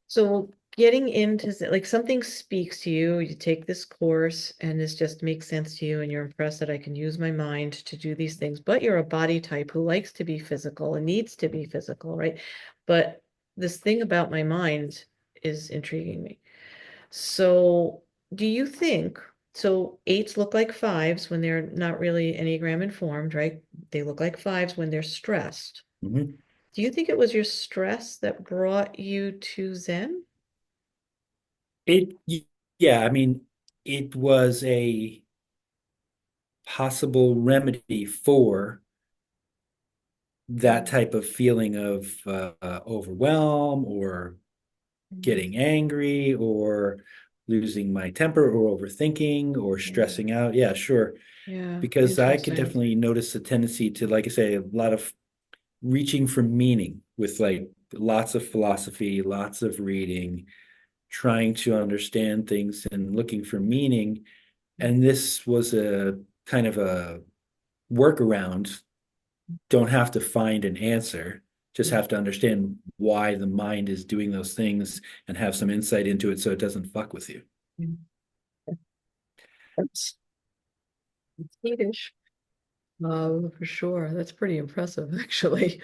So getting into like something speaks to you, you take this course and this just makes sense to you and you're impressed that I can use my mind to do these things, but you're a body type who likes to be physical and needs to be physical, right? But this thing about my mind is intriguing me. So do you think, so eights look like fives when they're not really Enneagram informed, right? They look like fives when they're stressed.
Mhm.
Do you think it was your stress that brought you to Zen?
It, yeah, I mean, it was a possible remedy for that
Mm,
type of feeling of overwhelm, or
mm,
getting angry, or losing my temper, or overthinking, or
yeah,
stressing out. Yeah, sure.
yeah,
Because I could
interesting.
definitely notice a tendency to, like I say, a lot of reaching for meaning with like lots of philosophy, lots of reading, trying to understand things and looking for meaning. And this was a kind of a workaround. Don't have to find an answer, just
Mm,
have to understand why the mind is doing those things and have some insight into it so it doesn't fuck with you.
mm. That's Swedish, for sure. That's pretty impressive, actually.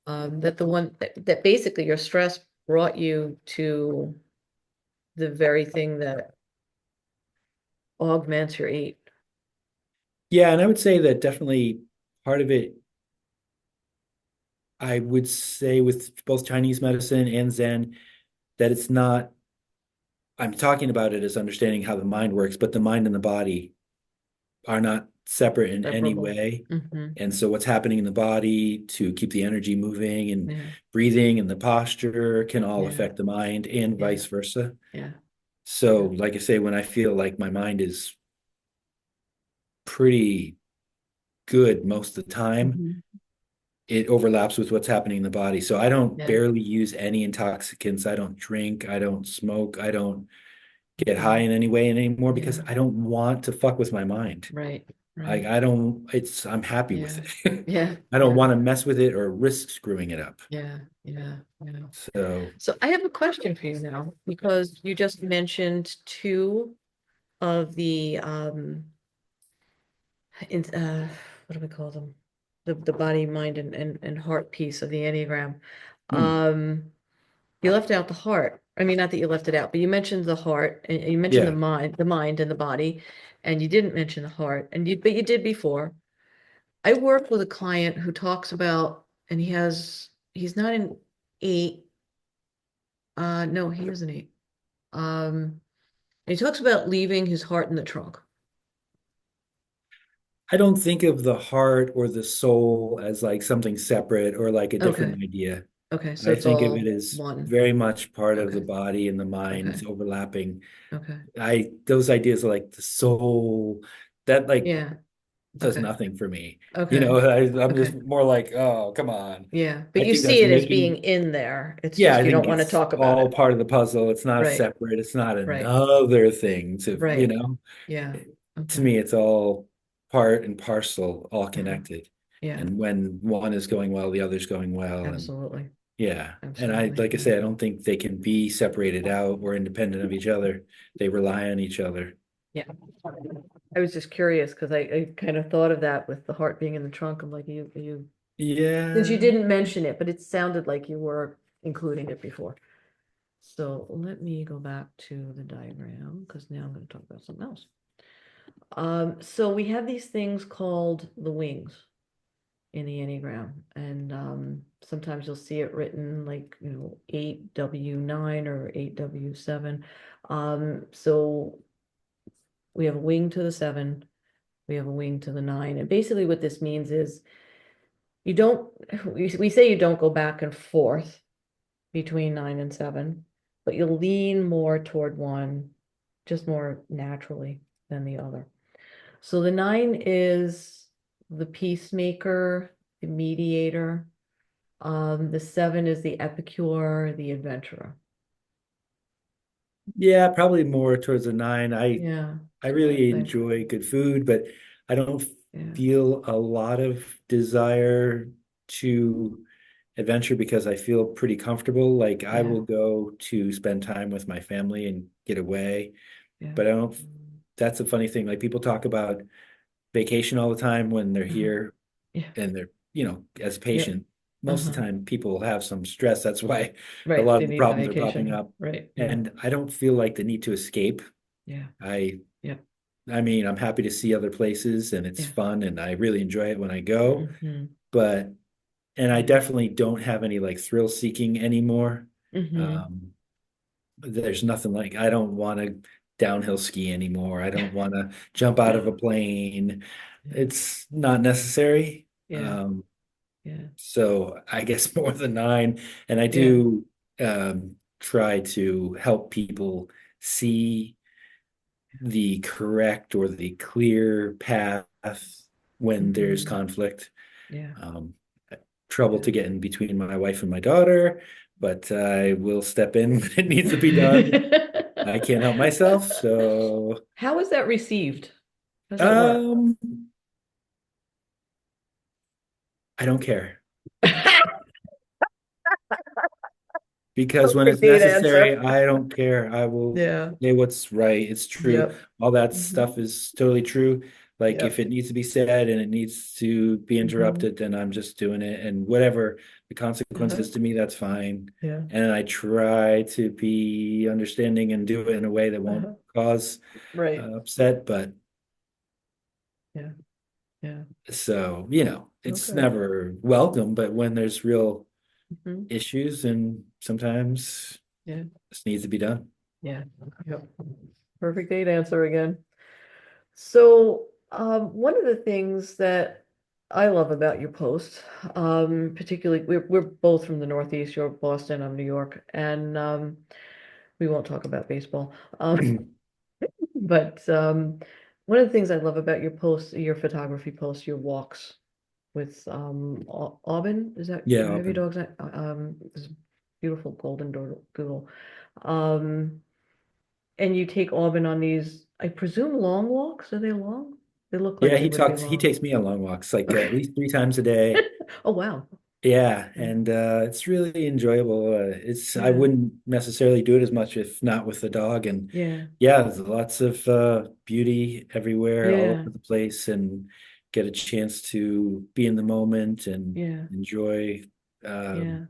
That the one that basically your stress brought you to the very thing that augments your eight.
Yeah, and I would say that definitely part of it, I would say with both Chinese medicine and Zen, that it's not, I'm talking about it as understanding how the mind works, but the mind and the body are not separate in any
Separable.
way.
Hmm.
And so what's happening in the body to keep the energy moving and
Yeah,
breathing and the posture can all
yeah,
affect the mind, and
yeah,
vice versa.
yeah,
So,
yeah.
like I say, when I feel like my mind is pretty good most of the time,
Mhm.
it overlaps with what's happening in the body. So I don't
Yeah.
barely use any intoxicants. I don't drink. I don't smoke. I don't get high
Mhm.
in any way anymore because
Yeah.
I don't want to fuck with my mind.
Right. Right.
I don't, I'm happy with
Yeah.
it.
Yeah.
I don't
Yeah.
want to mess with it or risk screwing it up.
Yeah. Yeah. Yeah.
So,
So I have a question for you now because you just mentioned two of the in what do we call them? The body, mind, and heart piece of the Enneagram.
hmm,
Um, you left out the heart. I mean, not that you left it out, but you mentioned the heart and you mentioned
yeah,
the mind and the body, and you didn't mention the heart, and you but you did before. I work with a client who talks about, and he's not an eight. No, he is an eight. And he talks about leaving his heart in the trunk.
I don't think of the heart or the soul as like something separate or like a
Okay.
different idea.
Okay. So
I
it's
think of it
all
as
one.
very much part of the
Okay.
body and the mind
Okay.
overlapping.
Okay.
Those ideas are like the soul, that like
Yeah.
does
Okay.
nothing for me.
Okay.
I'm just
Okay.
more like, oh, come on.
Yeah. But
I
you
think
see
that's
it as being
maybe,
in there. It's
yeah,
just
I
you don't
think
want to
it's
talk about
all
it.
part of the puzzle. It's not
Right.
separate. It's not
Right.
another thing
Right. Yeah.
to
Okay.
me, it's all part and parcel, all
Uh-huh.
connected.
Yeah.
And when one is going well, the other's going well. And
Absolutely.
yeah. And
Absolutely.
like I say, I don't think they can be separated out or independent of each other. They rely on each other.
Yeah. I was just curious because I kind of thought of that with the heart being in the trunk. I'm like, since you
Yeah.
didn't mention it, but it sounded like you were including it before. So let me go back to the diagram because now I'm going to talk about something else. So we have these things called the wings in the Enneagram, and sometimes you'll see it written like 8W9 or 8W7. So we have a wing to the 7, we have a wing to the 9, and basically what this means is you don't we say you don't go back and forth between 9 and 7, but you'll lean more toward one just more naturally than the other. So the 9 is the peacemaker, the mediator. The 7 is the epicure, the adventurer.
Yeah, probably more towards a nine.
Yeah,
I
that's what I
really
think.
enjoy good food, but I don't
Yeah,
feel a lot of desire to adventure because I feel pretty comfortable. Like I
yeah,
will go to spend time with my family and get away,
yeah.
but I don't, that's a funny thing. Like people talk about vacation all the time when they're
Uh-huh.
here
Yeah,
and they're, as a
yep.
patient, most of
Uh-huh.
the time people have some stress. That's why a
Right,
lot
they
of the
need a
problems are popping
vacation.
up.
Right, yeah,
And I don't feel like the need to escape.
yeah,
I
yep,
I mean, I'm happy to see other places and it's
yeah.
fun and I really enjoy it when I go,
Mm-hmm.
but and I
Yeah.
definitely don't have any like thrill seeking anymore.
Mm-hmm.
Um, there's nothing like I don't want to downhill ski anymore. I don't want to jump out of a plane.
Yeah,
It's not necessary.
yeah, yeah,
So I guess more than nine. And I
yeah.
do try to help people see the correct or the clear path when there's
Mm-hmm.
conflict.
Yeah,
Um, Trouble
yeah.
to get in between my wife and my daughter, but I will step in when it needs to be done. I can't help myself, so
How is that received? How does that work?
um, I don't care because when
Perfect
it's
date
necessary,
answer.
I don't care. I will
Yeah.
say what's right. It's true.
Yep.
All that
Hmm.
stuff is totally true. Like if
Yep.
it needs to be said and it needs to be
Hmm.
interrupted, then I'm just doing it. And whatever the
Uh-huh.
consequences to me, that's fine.
Yeah.
And I try to be understanding and do it in a way that won't
Uh-huh.
cause
Right.
upset. But
Yeah. Yeah.
so, it's
Okay.
never welcome, but when there's real
Hmm.
issues and sometimes
Yeah.
this needs to be done.
Yeah. Yep. Perfect date answer again. So, one of the things that I love about your post, particularly we're both from the Northeast, you're Boston, I'm New York, and we won't talk about baseball. But one of the things I love about your posts, your photography posts, your walks with Aubin, is that
Yeah,
have your
open.
dog's name? This beautiful golden doodle. Um, and you take Aubin on these, I presume, long walks. Are they long? They look
Yeah,
like they would be
he
long.
takes me on long walks, like at
Okay.
least 3 times a day.
Oh wow.
Yeah,
Yeah.
and it's really enjoyable. I
Yeah.
wouldn't necessarily do it as much if not with the dog. And
Yeah.
yeah, there's lots of beauty everywhere, all
Yeah.
over the place, and get a chance to be in the moment and
Yeah.
enjoy, um,
Yeah.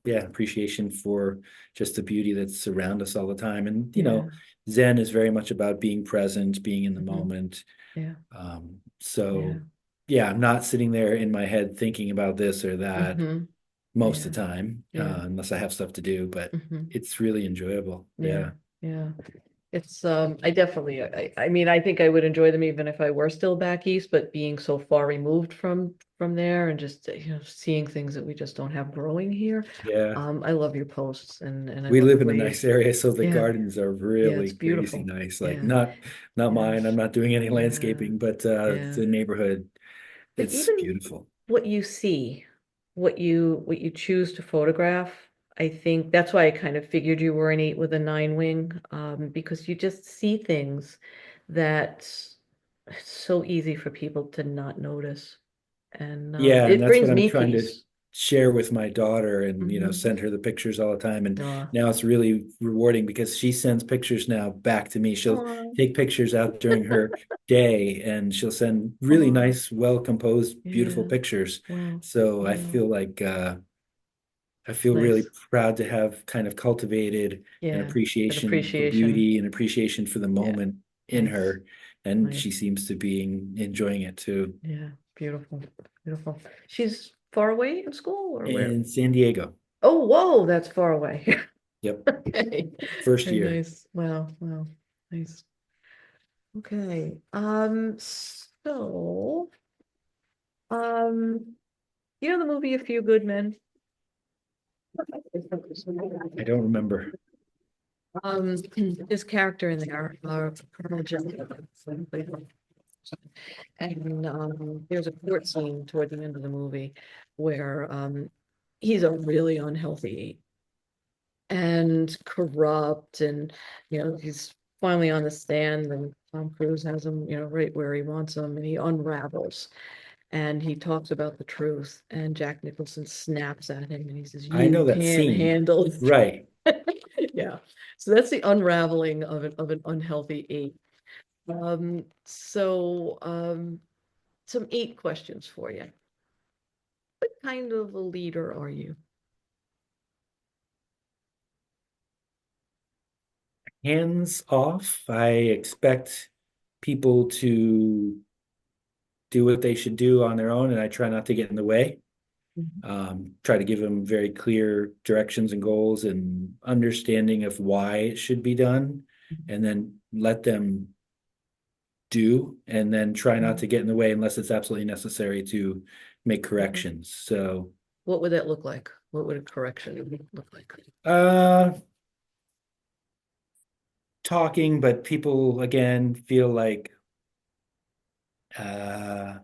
yeah, appreciation for just the beauty that's around us all the time. And
Yeah.
Zen is very much about being present, being in the
Hmm.
moment.
Yeah. Yeah.
So yeah, I'm not sitting there in my head thinking about this or that
Hmm.
most of
Yeah.
the time,
Yeah.
unless I have stuff to do, but
Hmm.
it's really enjoyable.
Yeah.
Yeah.
Yeah. It's I definitely I mean I think I would enjoy them even if I were still back east, but being so far removed from there and just seeing things that we just don't have growing here.
Yeah.
I love your posts and I
We
love
live
the
in a
way you
nice area, so the
yeah,
gardens are
yeah, it's
really crazy
beautiful.
nice. Like
Yeah,
not
yeah,
mine. I'm not doing any
yeah,
landscaping, but
yeah.
the neighborhood,
But
it's
even
beautiful.
what you see, what you choose to photograph, I think that's why I kind of figured you were an eight with a nine wing, because you just see things that it's so easy for people to not notice. And
Yeah, and
it
that's what
brings
I'm
me
trying to
peace.
share with my daughter and,
Hmm.
send her the pictures all the time. And
Uh,
now it's really rewarding because she sends pictures now back to me. She'll
aw,
take pictures out during her day and she'll send really
aw,
nice, well-composed, beautiful
yeah,
pictures.
wow,
So
wow,
I feel really
nice.
proud to have kind of cultivated an
Yeah, that
appreciation for
appreciation.
beauty and appreciation for the
Yeah,
moment in
nice,
her. And
nice.
she seems to be enjoying it too.
Yeah, beautiful, beautiful. She's far away in school or where?
In San Diego.
Oh, whoa, that's far away.
Yep.
Okay.
First
Very
year.
nice. Wow, wow. Nice. Okay. So, um, you know the movie A Few Good Men?
I don't remember.
Um, his character in there, Colonel Joe. And there's a court scene toward the end of the movie where he's a really unhealthy and corrupt and he's finally on the stand and Tom Cruise has him right where he wants him and he unravels and he talks about the truth and Jack Nicholson snaps at him and he says
I
you
know that
can't
scene.
handle the truth.
Right.
Yeah, so that's the unraveling of an unhealthy eight. Some eight questions for you. What kind of a leader are you?
Hands off. I expect people to do what they should do on their own, and I try not to get in the way.
Mhm.
Try to give them very clear directions and goals and understanding of why it should be done, and then let them do, and then try not
Mhm.
to get in the way unless it's absolutely necessary to make
Okay.
corrections. So,
What would that look like? What would a correction look like?
uh, talking, but people again feel like uh,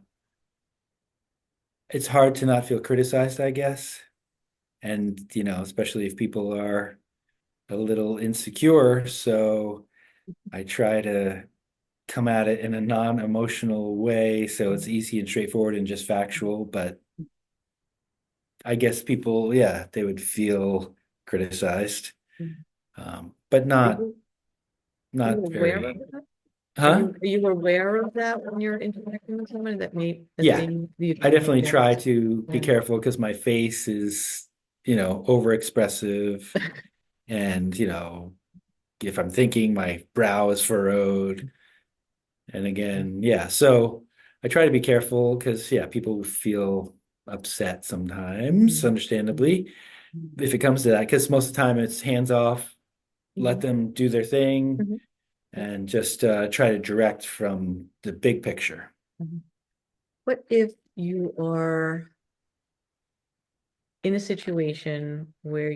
it's hard to not feel criticized, I guess. And, especially if people are a little insecure. So I try to come at it in a non-emotional way. So it's easy and straightforward and just factual. But I guess people, yeah, they would feel criticized.
Mhm.
But
Are
not
you, are you
not
aware of
very,
that?
huh?
Are you aware of that when you're interacting with someone that
Yeah.
they you
I
don't
definitely
yeah,
try to be
yeah.
careful because my face is, overexpressive and, if I'm thinking, my brow is furrowed. And again, yeah. So I try to be careful because, yeah, people feel upset sometimes,
Mhm. Mhm.
understandably, if it comes to that. Because most of the time it's hands off, let
Mhm.
them do their thing,
Mhm.
and just try to direct from the big picture.
Mhm. What if you are in a situation where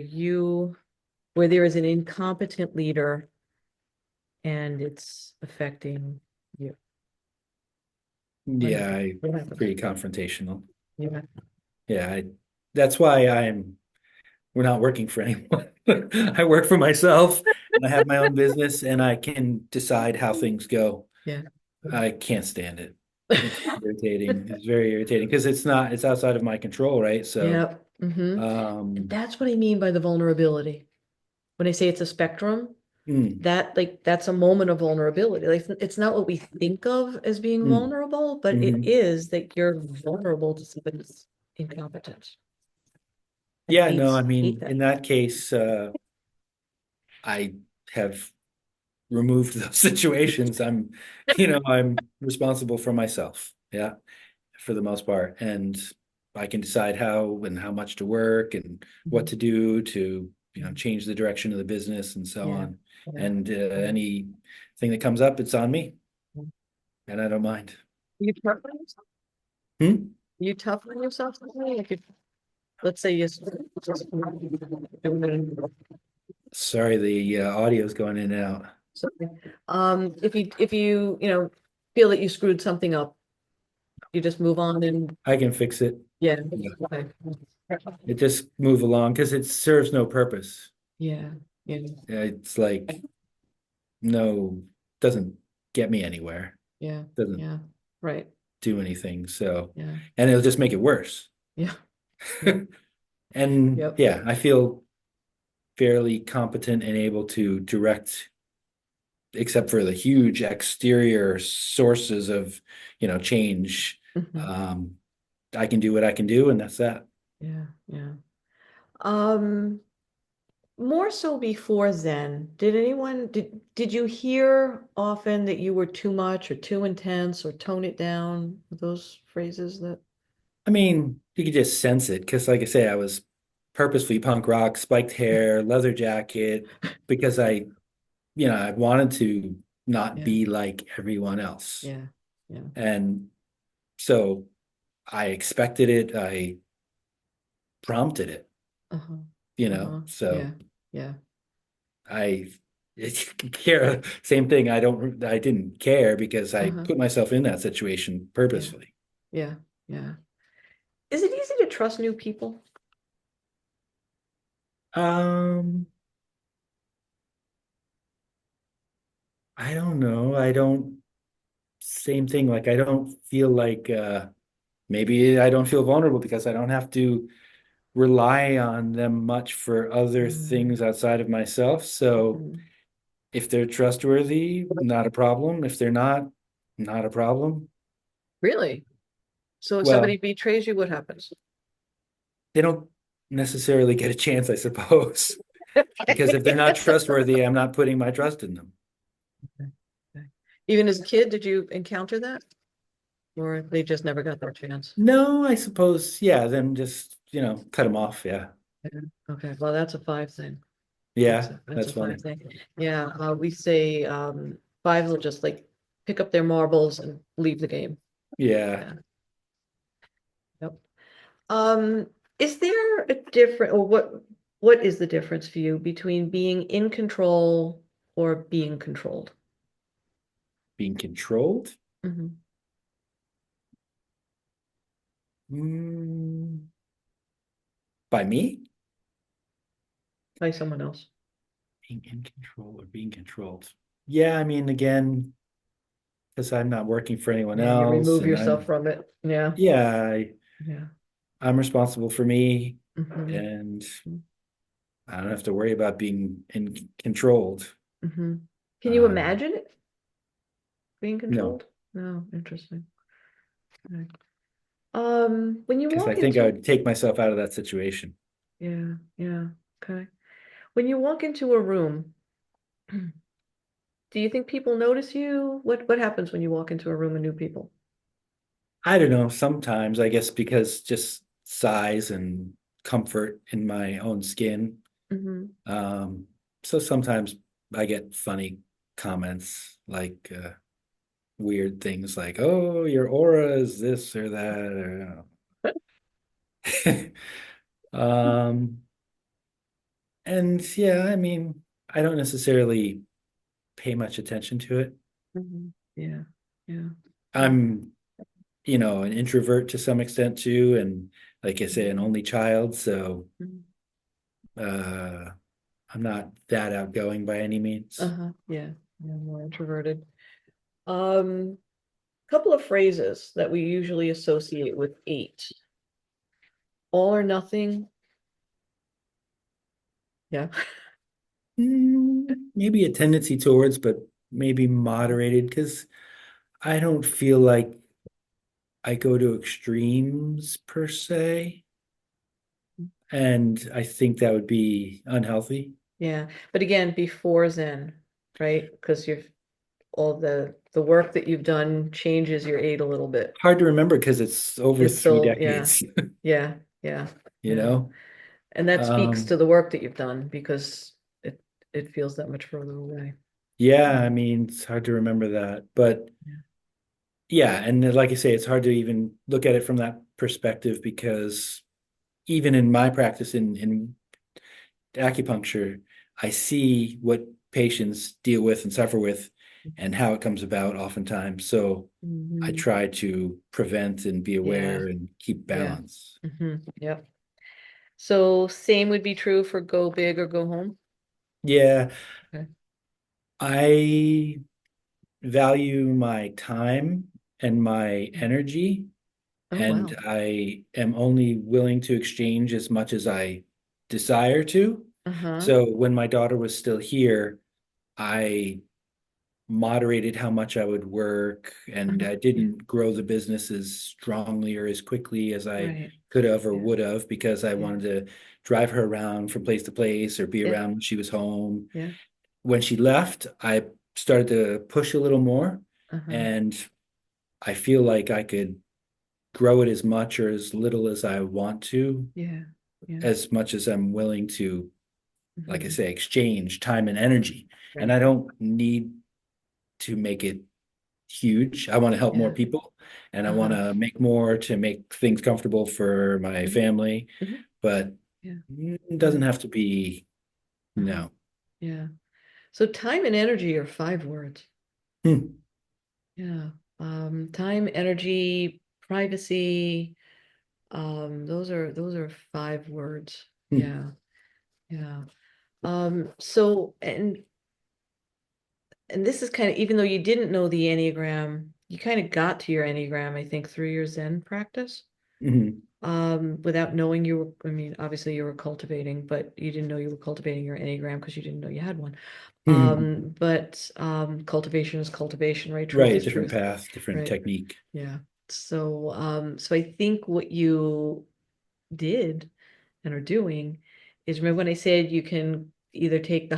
there is an incompetent leader and it's affecting you?
Yeah, I'm
What happens?
pretty confrontational.
Yeah.
Yeah, that's why we're not working for anyone. I work for myself and I have my own business and I can decide how things go.
Yeah.
I can't stand it. It's irritating. It's very irritating because it's outside of my control, right? So,
Yeah. Hmm. And
um,
that's what I mean by the vulnerability. When I say it's a spectrum,
mm,
that's a moment of vulnerability. Like it's not what we think of as being
mm,
vulnerable, but it
mhm.
is that you're vulnerable to somebody's incompetence. And
Yeah, no, I
hate
mean,
that.
in that case, I have removed those situations. I'm responsible for myself. Yeah, for the most part. And I can decide how and how much to work and what
Mhm.
to do to change the direction of the business and so
Yeah.
on.
Yeah.
And anything that comes up, it's on me, and I don't mind.
You tough on yourself?
Hmm?
You tough on yourself? Like if, let's say you.
Sorry, the audio's going in and out.
Sorry. If you feel that you screwed something up, you just move on and
I can fix it.
yeah.
Yeah.
Okay.
It just move along because it serves no purpose.
Yeah. Yeah.
It's like no, doesn't get me anywhere.
Yeah.
Doesn't
Yeah. Right.
do anything. So,
Yeah.
and it'll just make it worse.
Yeah. Yeah.
And
Yep.
yeah, I feel fairly competent and able to direct, except for the huge exterior sources of, change.
Mhm.
Um, I can do what I can do, and that's that.
Yeah. Yeah. Um, More so before Zen, did you hear often that you were too much or too intense or tone it down? Those phrases that
I mean, you could just sense it because, like I say, I was purposely punk rock, spiked hair, leather jacket, because I wanted to not
yeah,
be like everyone else.
yeah, yeah.
And so I expected it, I prompted it,
Uh-huh. Uh-huh.
so
Yeah, yeah.
I care. Same thing. I didn't care because I
Uh-huh.
put myself in that situation
Yeah,
purposefully.
yeah, yeah. Is it easy to trust new people?
Um, I don't know. Same thing. Like, I don't feel like, maybe I don't feel vulnerable because I don't have to rely on them much for other
Mm,
things outside of myself. So
mhm.
if they're trustworthy, not a problem. If they're not, not a problem.
Really? So if somebody
Well,
betrays you, what happens?
they don't necessarily get a chance, I suppose, because if they're not trustworthy, I'm not putting my trust in them.
Okay, okay. Even as a kid, did you encounter that? Or they just never got their chance?
No, I suppose, yeah, then just, cut them off. Yeah.
Yeah. Okay, well, that's a five thing.
Yeah,
That's
that's
a five
funny.
thing. Yeah, we say five will just like pick up their marbles and leave the game.
Yeah.
Yeah. Yep. Um, is there a different or what is the difference for you between being in control or being controlled?
Being controlled?
Hmm.
Mm, by me?
By someone else.
Being in control or being controlled? Yeah, I mean, again, because I'm not working for anyone
Yeah, you
else,
remove
and
yourself from it. Yeah.
yeah,
Yeah.
I'm responsible for me,
Hmm.
and I don't have to worry about being controlled.
Hmm. Can you
Um,
imagine it being
no,
controlled? No, interesting. Okay. When you
because I
walk
think I
into
would take myself out of that situation.
yeah, yeah, okay. When you walk into a room, do you think people notice you? What happens when you walk into a room of new people?
I don't know, sometimes I guess because just size and comfort in my own skin.
Hmm.
Um, so sometimes I get funny comments like weird things like, "Oh, your aura is this or that," or um, and yeah, I mean, I don't necessarily pay much attention to it.
Hmm. Yeah, yeah. Okay.
I'm, an introvert to some extent too, and like I say, an only child, so
Mhm.
uh, I'm not that outgoing by any means.
Uh-huh. Yeah, yeah, more introverted. Um, Couple of phrases that we usually associate with eight. All or nothing. Yeah.
Maybe a tendency towards, but maybe moderated because I don't feel like I go to extremes per se, and I think that would be unhealthy.
Yeah. But again, before Zen, right? Because you've all the work that you've done changes your eight a little bit.
Hard to remember because it's over
It's
three
still, yeah,
decades,
yeah, yeah,
you
yeah.
know?
And that speaks to
Um,
the work that you've done because it it feels that much further away.
yeah, I mean, it's hard to remember that, but
Yeah.
yeah, and like I say, it's hard to even look at it from that perspective because even in my practice in acupuncture, I see what patients deal with and suffer with and how it comes about oftentimes. So I
Mhm.
try to prevent and be
Yeah.
aware and keep
Yeah.
balance.
Yep. So same would be true for go big or go home.
Yeah,
Okay.
I value my time and my energy,
Oh,
and
wow.
I am only willing to exchange as much as I desire to.
Uh-huh.
So when my daughter was still here, I moderated how much I would work, and
Uh-huh.
I
Yeah.
didn't grow the business as strongly or as quickly as I
Right.
could have or
Yeah.
would have because I
Yeah.
wanted to drive her around from place to place or be
Yeah.
around when she was home.
Yeah.
When she left, I started to push a little more,
Uh-huh.
and I feel like I could grow it as much or as little as I want to,
Yeah. Yeah.
as much as I'm willing to, like I
Hmm.
say, exchange time and energy. And
Right.
I don't need to make it huge. I want to help more
Yeah.
people and I want
Uh-huh.
to make more to make things comfortable for my
Hmm.
family,
Hmm.
but
Yeah.
it
Yeah.
doesn't have to be,
Uh-huh.
no.
Yeah. So time and energy are 5 words.
Hmm.
Yeah. Time, energy, privacy. Those are 5 words.
Hmm.
Yeah. Yeah. So and this is kind of, even though you didn't know the Enneagram, you kind of got to your Enneagram, I think, through your Zen practice.
Hmm.
Without knowing you were, I mean, obviously you were cultivating, but you didn't know you were cultivating your Enneagram because you didn't know you had one.
Hmm.
But cultivation is cultivation, right? Truth
Right,
is
different
truth,
path, different
right?
technique.
Yeah. So I think what you did and are doing is, remember when I said you can either take the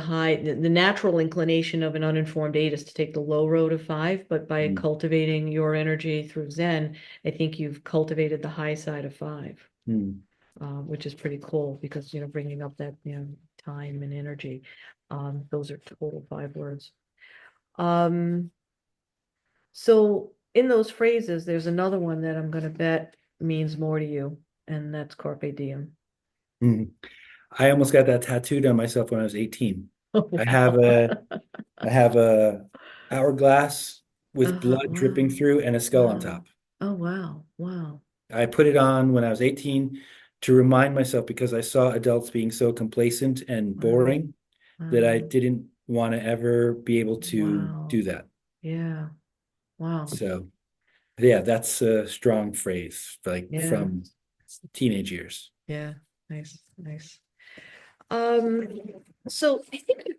natural inclination of an uninformed 8 is to take the low road of 5, but by
Hmm.
cultivating your energy through Zen, I think you've cultivated the high side of 5,
Hmm.
which is pretty cool because, bringing up that, time and energy, those are total 5 words. Um, so in those phrases, there's another one that I'm gonna bet means more to you, and that's carpe diem.
Hmm. I almost got that tattooed on myself when I was 18.
Oh,
I have
wow.
a I have a hourglass with
Uh-huh.
blood dripping
Wow.
through and a skull on
Wow.
top.
Oh, wow. Wow.
I put it on when I was 18 to remind myself because I saw adults being so complacent and
Wow.
boring that I
Wow.
didn't want to ever be able to
Wow.
do that.
Yeah. Wow.
So, yeah, that's a strong phrase, like
Yeah.
from teenage years.
Yeah. Nice. Nice. Um, so I think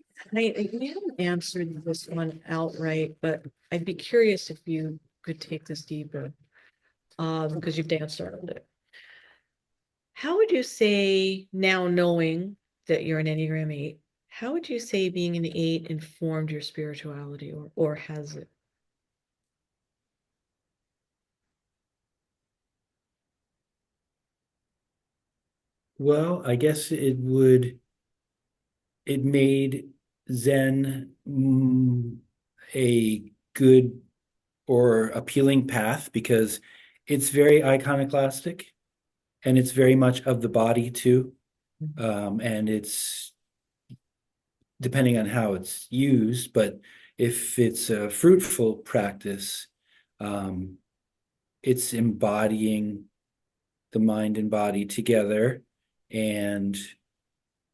you haven't answered this one outright, but I'd be curious if you could take this deeper, because you've danced around it. How would you say, now knowing that you're an Enneagram 8, how would you say being an 8 informed your spirituality, or has it?
Well, I guess it made Zen a good or appealing path because it's very iconoclastic and it's very much of the body too. And it's depending on how it's used, but if it's a fruitful practice, um, it's embodying the mind and body together and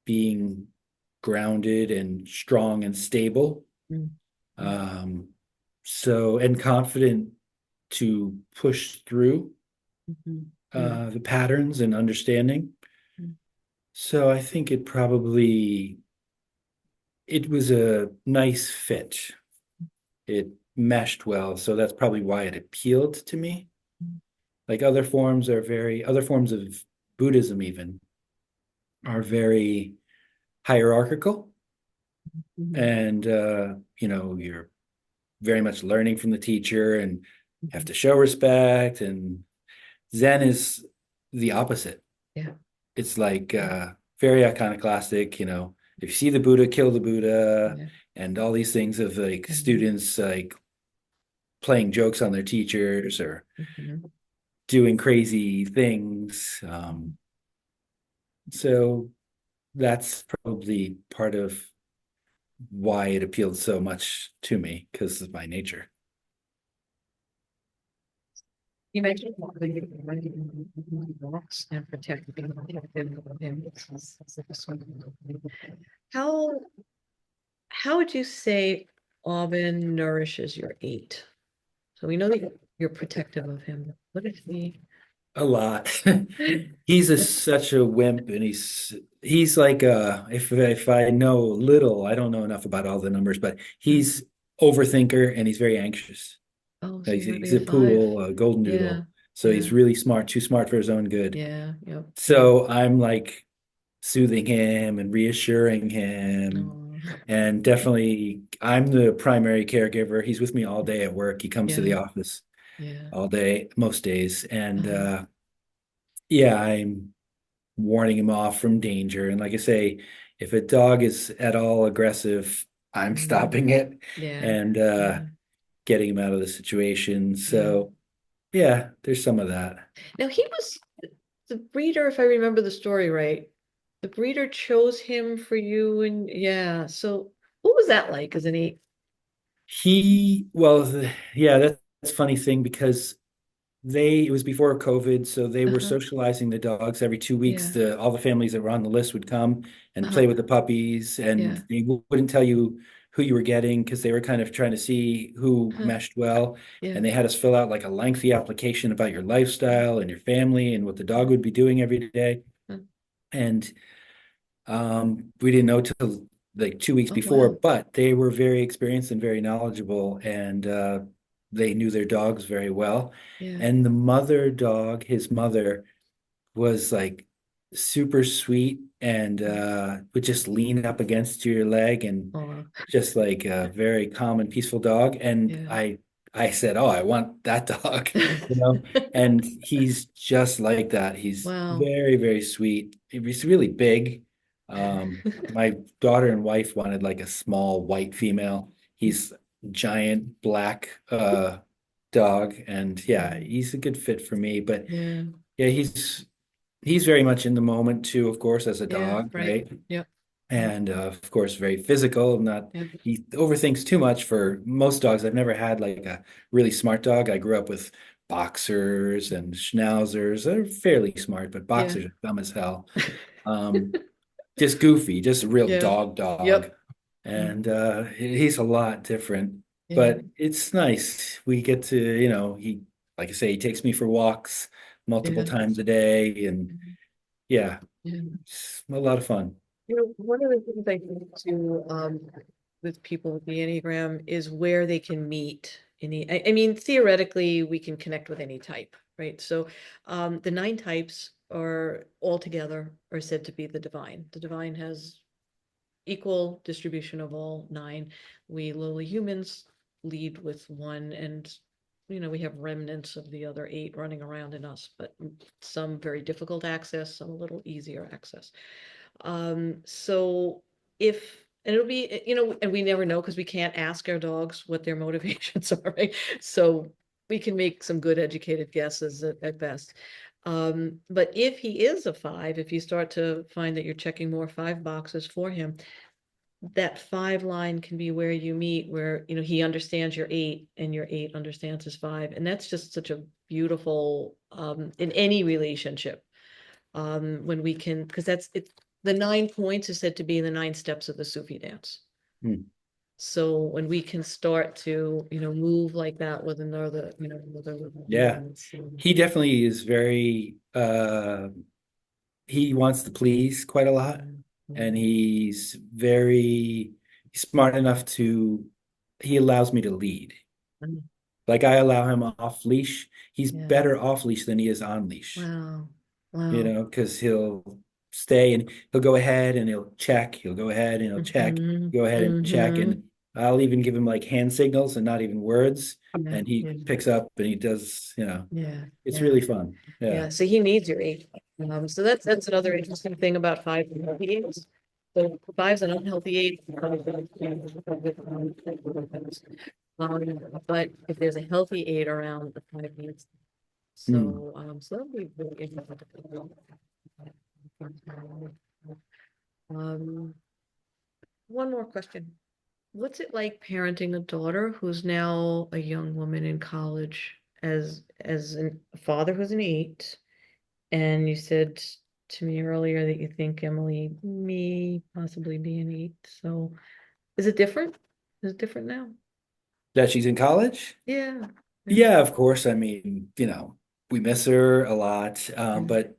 being grounded and strong and stable.
Mm, mm,
Um, and confident to push through
mhm, mm,
the patterns and understanding.
mm,
So I think it was a nice fit. It meshed well, so that's probably why it appealed to me.
mm,
Like other forms of Buddhism even are very hierarchical,
mhm,
and you're very much learning from the teacher and have
mhm.
to show respect. And Zen is the opposite.
Yeah.
It's like
Yeah.
very iconoclastic, if you see the Buddha, kill the Buddha,
Yeah.
and all these things of like
Mhm.
students like playing jokes on their teachers or
Mhm.
doing crazy things. So that's probably part of why it appealed so much to me because of my nature.
You mentioned box and protecting him. How how would you say Aubin nourishes your eight? So we know that you're protective of him. What if he?
A lot. He's such a wimp, and he's like if I know little, I don't know enough about all the numbers, but he's overthinker and he's very anxious.
Oh, so
He's,
you might be
he's
a
a
five.
poodle, a golden
Yeah,
doodle, so
yeah,
he's really smart, too smart for his own good.
yeah, yep, yeah.
So I'm like soothing him and reassuring him,
Oh,
and definitely I'm the primary caregiver. He's with me all day at work. He comes to the
yeah,
office
yeah.
all day, most days, and
Uh,
yeah, I'm warning him off from danger. And like I say, if a dog is at all aggressive, I'm
mm,
stopping it
yeah,
and
yeah,
getting him out of the situation.
yeah.
So yeah, there's some of that.
Now he was the breeder, if I remember the story right. The breeder chose him for you, and yeah. So what was that like as an eight?
Well, yeah, that's a funny thing because it was before COVID, so they were
Uh-huh.
socializing the dogs every 2 weeks.
Yeah.
All the families that were on the list would come and
Uh-huh.
play with the puppies, and
Yeah.
they wouldn't tell you who you were getting because they were kind of trying to see who
Uh-huh.
meshed well.
Yeah.
And they had us fill out like a lengthy application about your lifestyle and your family and what the dog would be doing every day.
Uh,
And we didn't know till like 2 weeks
Oh
before,
wow.
but they were very experienced and very knowledgeable, and they knew their dogs very well.
Yeah.
And the mother dog, his mother, was like super sweet and would just lean up against your leg and
Oh wow.
just like a very calm and peaceful dog. And
Yeah.
I said, "Oh, I want that dog," you know. And he's just like that. He's
Wow.
very, very sweet. He's really big. My daughter and wife wanted like a small white female. He's giant black dog, and yeah,
Mm,
he's a good fit for me. But
yeah.
yeah, he's very much in the moment too, of course, as a
Yeah.
dog,
Right.
right?
Yep. Yep.
And of course, very physical. Not
Yep.
He overthinks too much for most dogs. I've never had like a really smart dog. I grew up with boxers and schnauzers. They're fairly smart, but
Yeah.
boxers are dumb as hell. Um, just goofy, just a real
Yeah.
dog.
Yep. Mm,
And he's a lot different,
yeah.
but it's nice. We get to, like I say, he takes me for walks multiple
Yeah.
times a day, and
Mhm.
yeah,
Yeah.
it's a lot of fun.
One of the things I think too, with people with the Enneagram is where they can meet I mean, theoretically, we can connect with any type, right? So, the nine types are all together are said to be the divine. The divine has equal distribution of all nine. We lowly humans lead with one, and we have remnants of the other eight running around in us, but some very difficult access, some a little easier access. So if and it'll be, and we never know because we can't ask our dogs what their motivations are, right? So we can make some good educated guesses at best. But if he is a five, if you start to find that you're checking more five boxes for him, that five line can be where you meet, where, he understands your eight and your eight understands his five. And that's just such a beautiful, in any relationship, when we can, because the 9 points is said to be the 9 steps of the Sufi dance.
Hmm.
So when we can start to, move like that with another,
Yeah, he definitely is very he wants to please quite a lot, and he's smart enough he allows me to lead. Like I allow him off leash. He's
yeah.
better off leash than he is on leash,
Wow. Wow.
because he'll stay and he'll go ahead and he'll check. He'll go ahead and he'll check,
Hmm.
go ahead and check.
Hmm.
And I'll even give him like hand signals and not even words.
Yeah.
And he
Yeah.
picks up and he does,
Yeah.
it's
Yeah.
really fun. Yeah.
Yeah. So he needs your eight. So that's another interesting thing about five and healthy eights. So five's an unhealthy eight. But if there's a healthy eight around, the five needs.
Hmm.
So that'll be really interesting. Um, one more question. What's it like parenting a daughter who's now a young woman in college a father who's an eight? And you said to me earlier that you think Emily may possibly be an eight. So is it different? Is it different now?
That she's in college?
Yeah. Yeah.
Yeah, of course. I mean, we miss her a lot,
Yeah.
but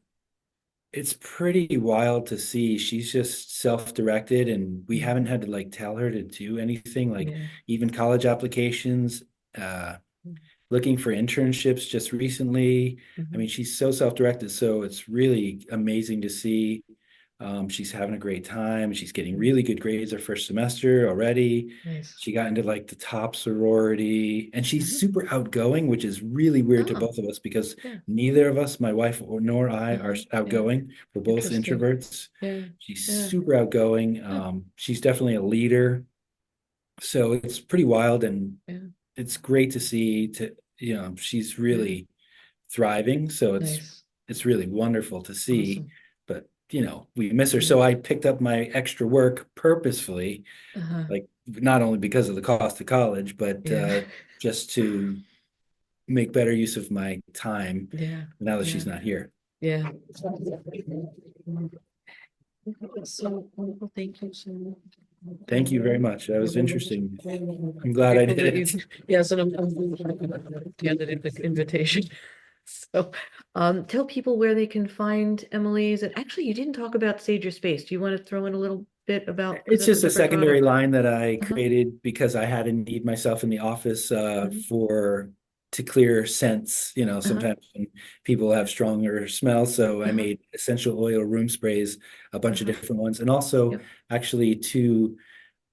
it's pretty wild to see. She's just self-directed, and we
Mm.
haven't had to like tell her to do anything, like
Yeah.
even college applications, uh,
Mm.
looking for internships just recently. I mean,
Mhm.
she's so self-directed, so it's really amazing to see. She's having a great time. She's getting
Mm.
really good grades her first semester already.
Nice.
She got into like the top sorority, and she's
Mhm.
super outgoing, which is really weird to
Oh,
both of us because
yeah.
neither of us, my wife or nor I, are
Yeah.
outgoing. We're both
Interesting.
introverts.
Yeah.
She's
Yeah.
super outgoing.
Huh.
She's definitely a leader. So it's pretty wild, and
Yeah.
it's great to see she's
Yeah.
really thriving. So
Nice.
it's really wonderful to see.
Awesome.
But we miss her.
Yeah.
So I picked up my extra work purposefully,
Uh-huh.
like not only because of the cost of college, but
Yeah.
just to make better use of my time
Yeah.
now that
Yeah.
she's not here.
Yeah. So wonderful. Thank you so much.
Thank you very much. That was interesting. I'm glad I
Grateful
did
that
it.
you, yes, and I'm candidate the invitation. So, tell people where they can find Emily's. And actually, you didn't talk about Sage Your Space. Do you want to throw in a little bit about, because
It's
that's a
just a
different
secondary
product?
line that I
Uh-huh.
created because I had a need myself in the office
Mhm.
for to clear scents.
Uh-huh.
Sometimes when people have stronger smells, so I
Uh-huh.
made essential oil room sprays, a bunch of
Uh-huh.
different ones, and also
Yep.
actually to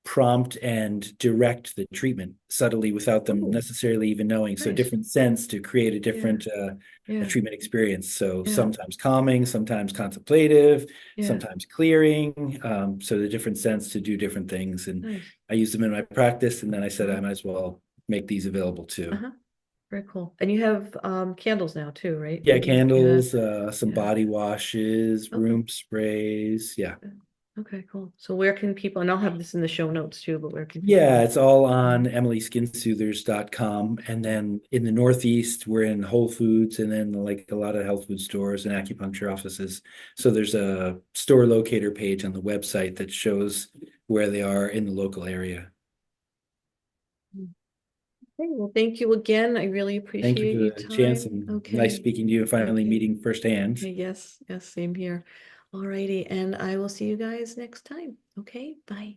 prompt and direct the treatment subtly without them
Oh,
necessarily even knowing. So
nice.
different scents to create a
Yeah.
different a
Yeah.
treatment experience. So
Yeah.
sometimes calming, sometimes contemplative,
Yeah.
sometimes clearing. So the different scents to do different things. And
Nice.
I used them in my practice, and then I said I
Uh-huh.
might as well make these available too.
Uh-huh. Very cool. And you have candles now too, right?
Yeah,
Yeah.
candles, some
Yeah.
body washes,
Okay.
room sprays. Yeah.
Yeah. Okay, cool. So where can people, and I'll have this in the show notes too, but where can people
Yeah,
find?
it's all on
Mhm.
emilyskinsoothers.com. And then in the Northeast, we're in Whole Foods and then like a lot of health food stores and acupuncture offices. So there's a store locator page on the website that shows where they are in the local area.
Okay, well, thank you again. I really
Thank you
appreciate
for
your
the chance
time.
and nice
Okay.
speaking to you and finally
Okay.
meeting firsthand.
Okay, yes, yes, same here. All righty, and I will see you guys next time. Okay, bye.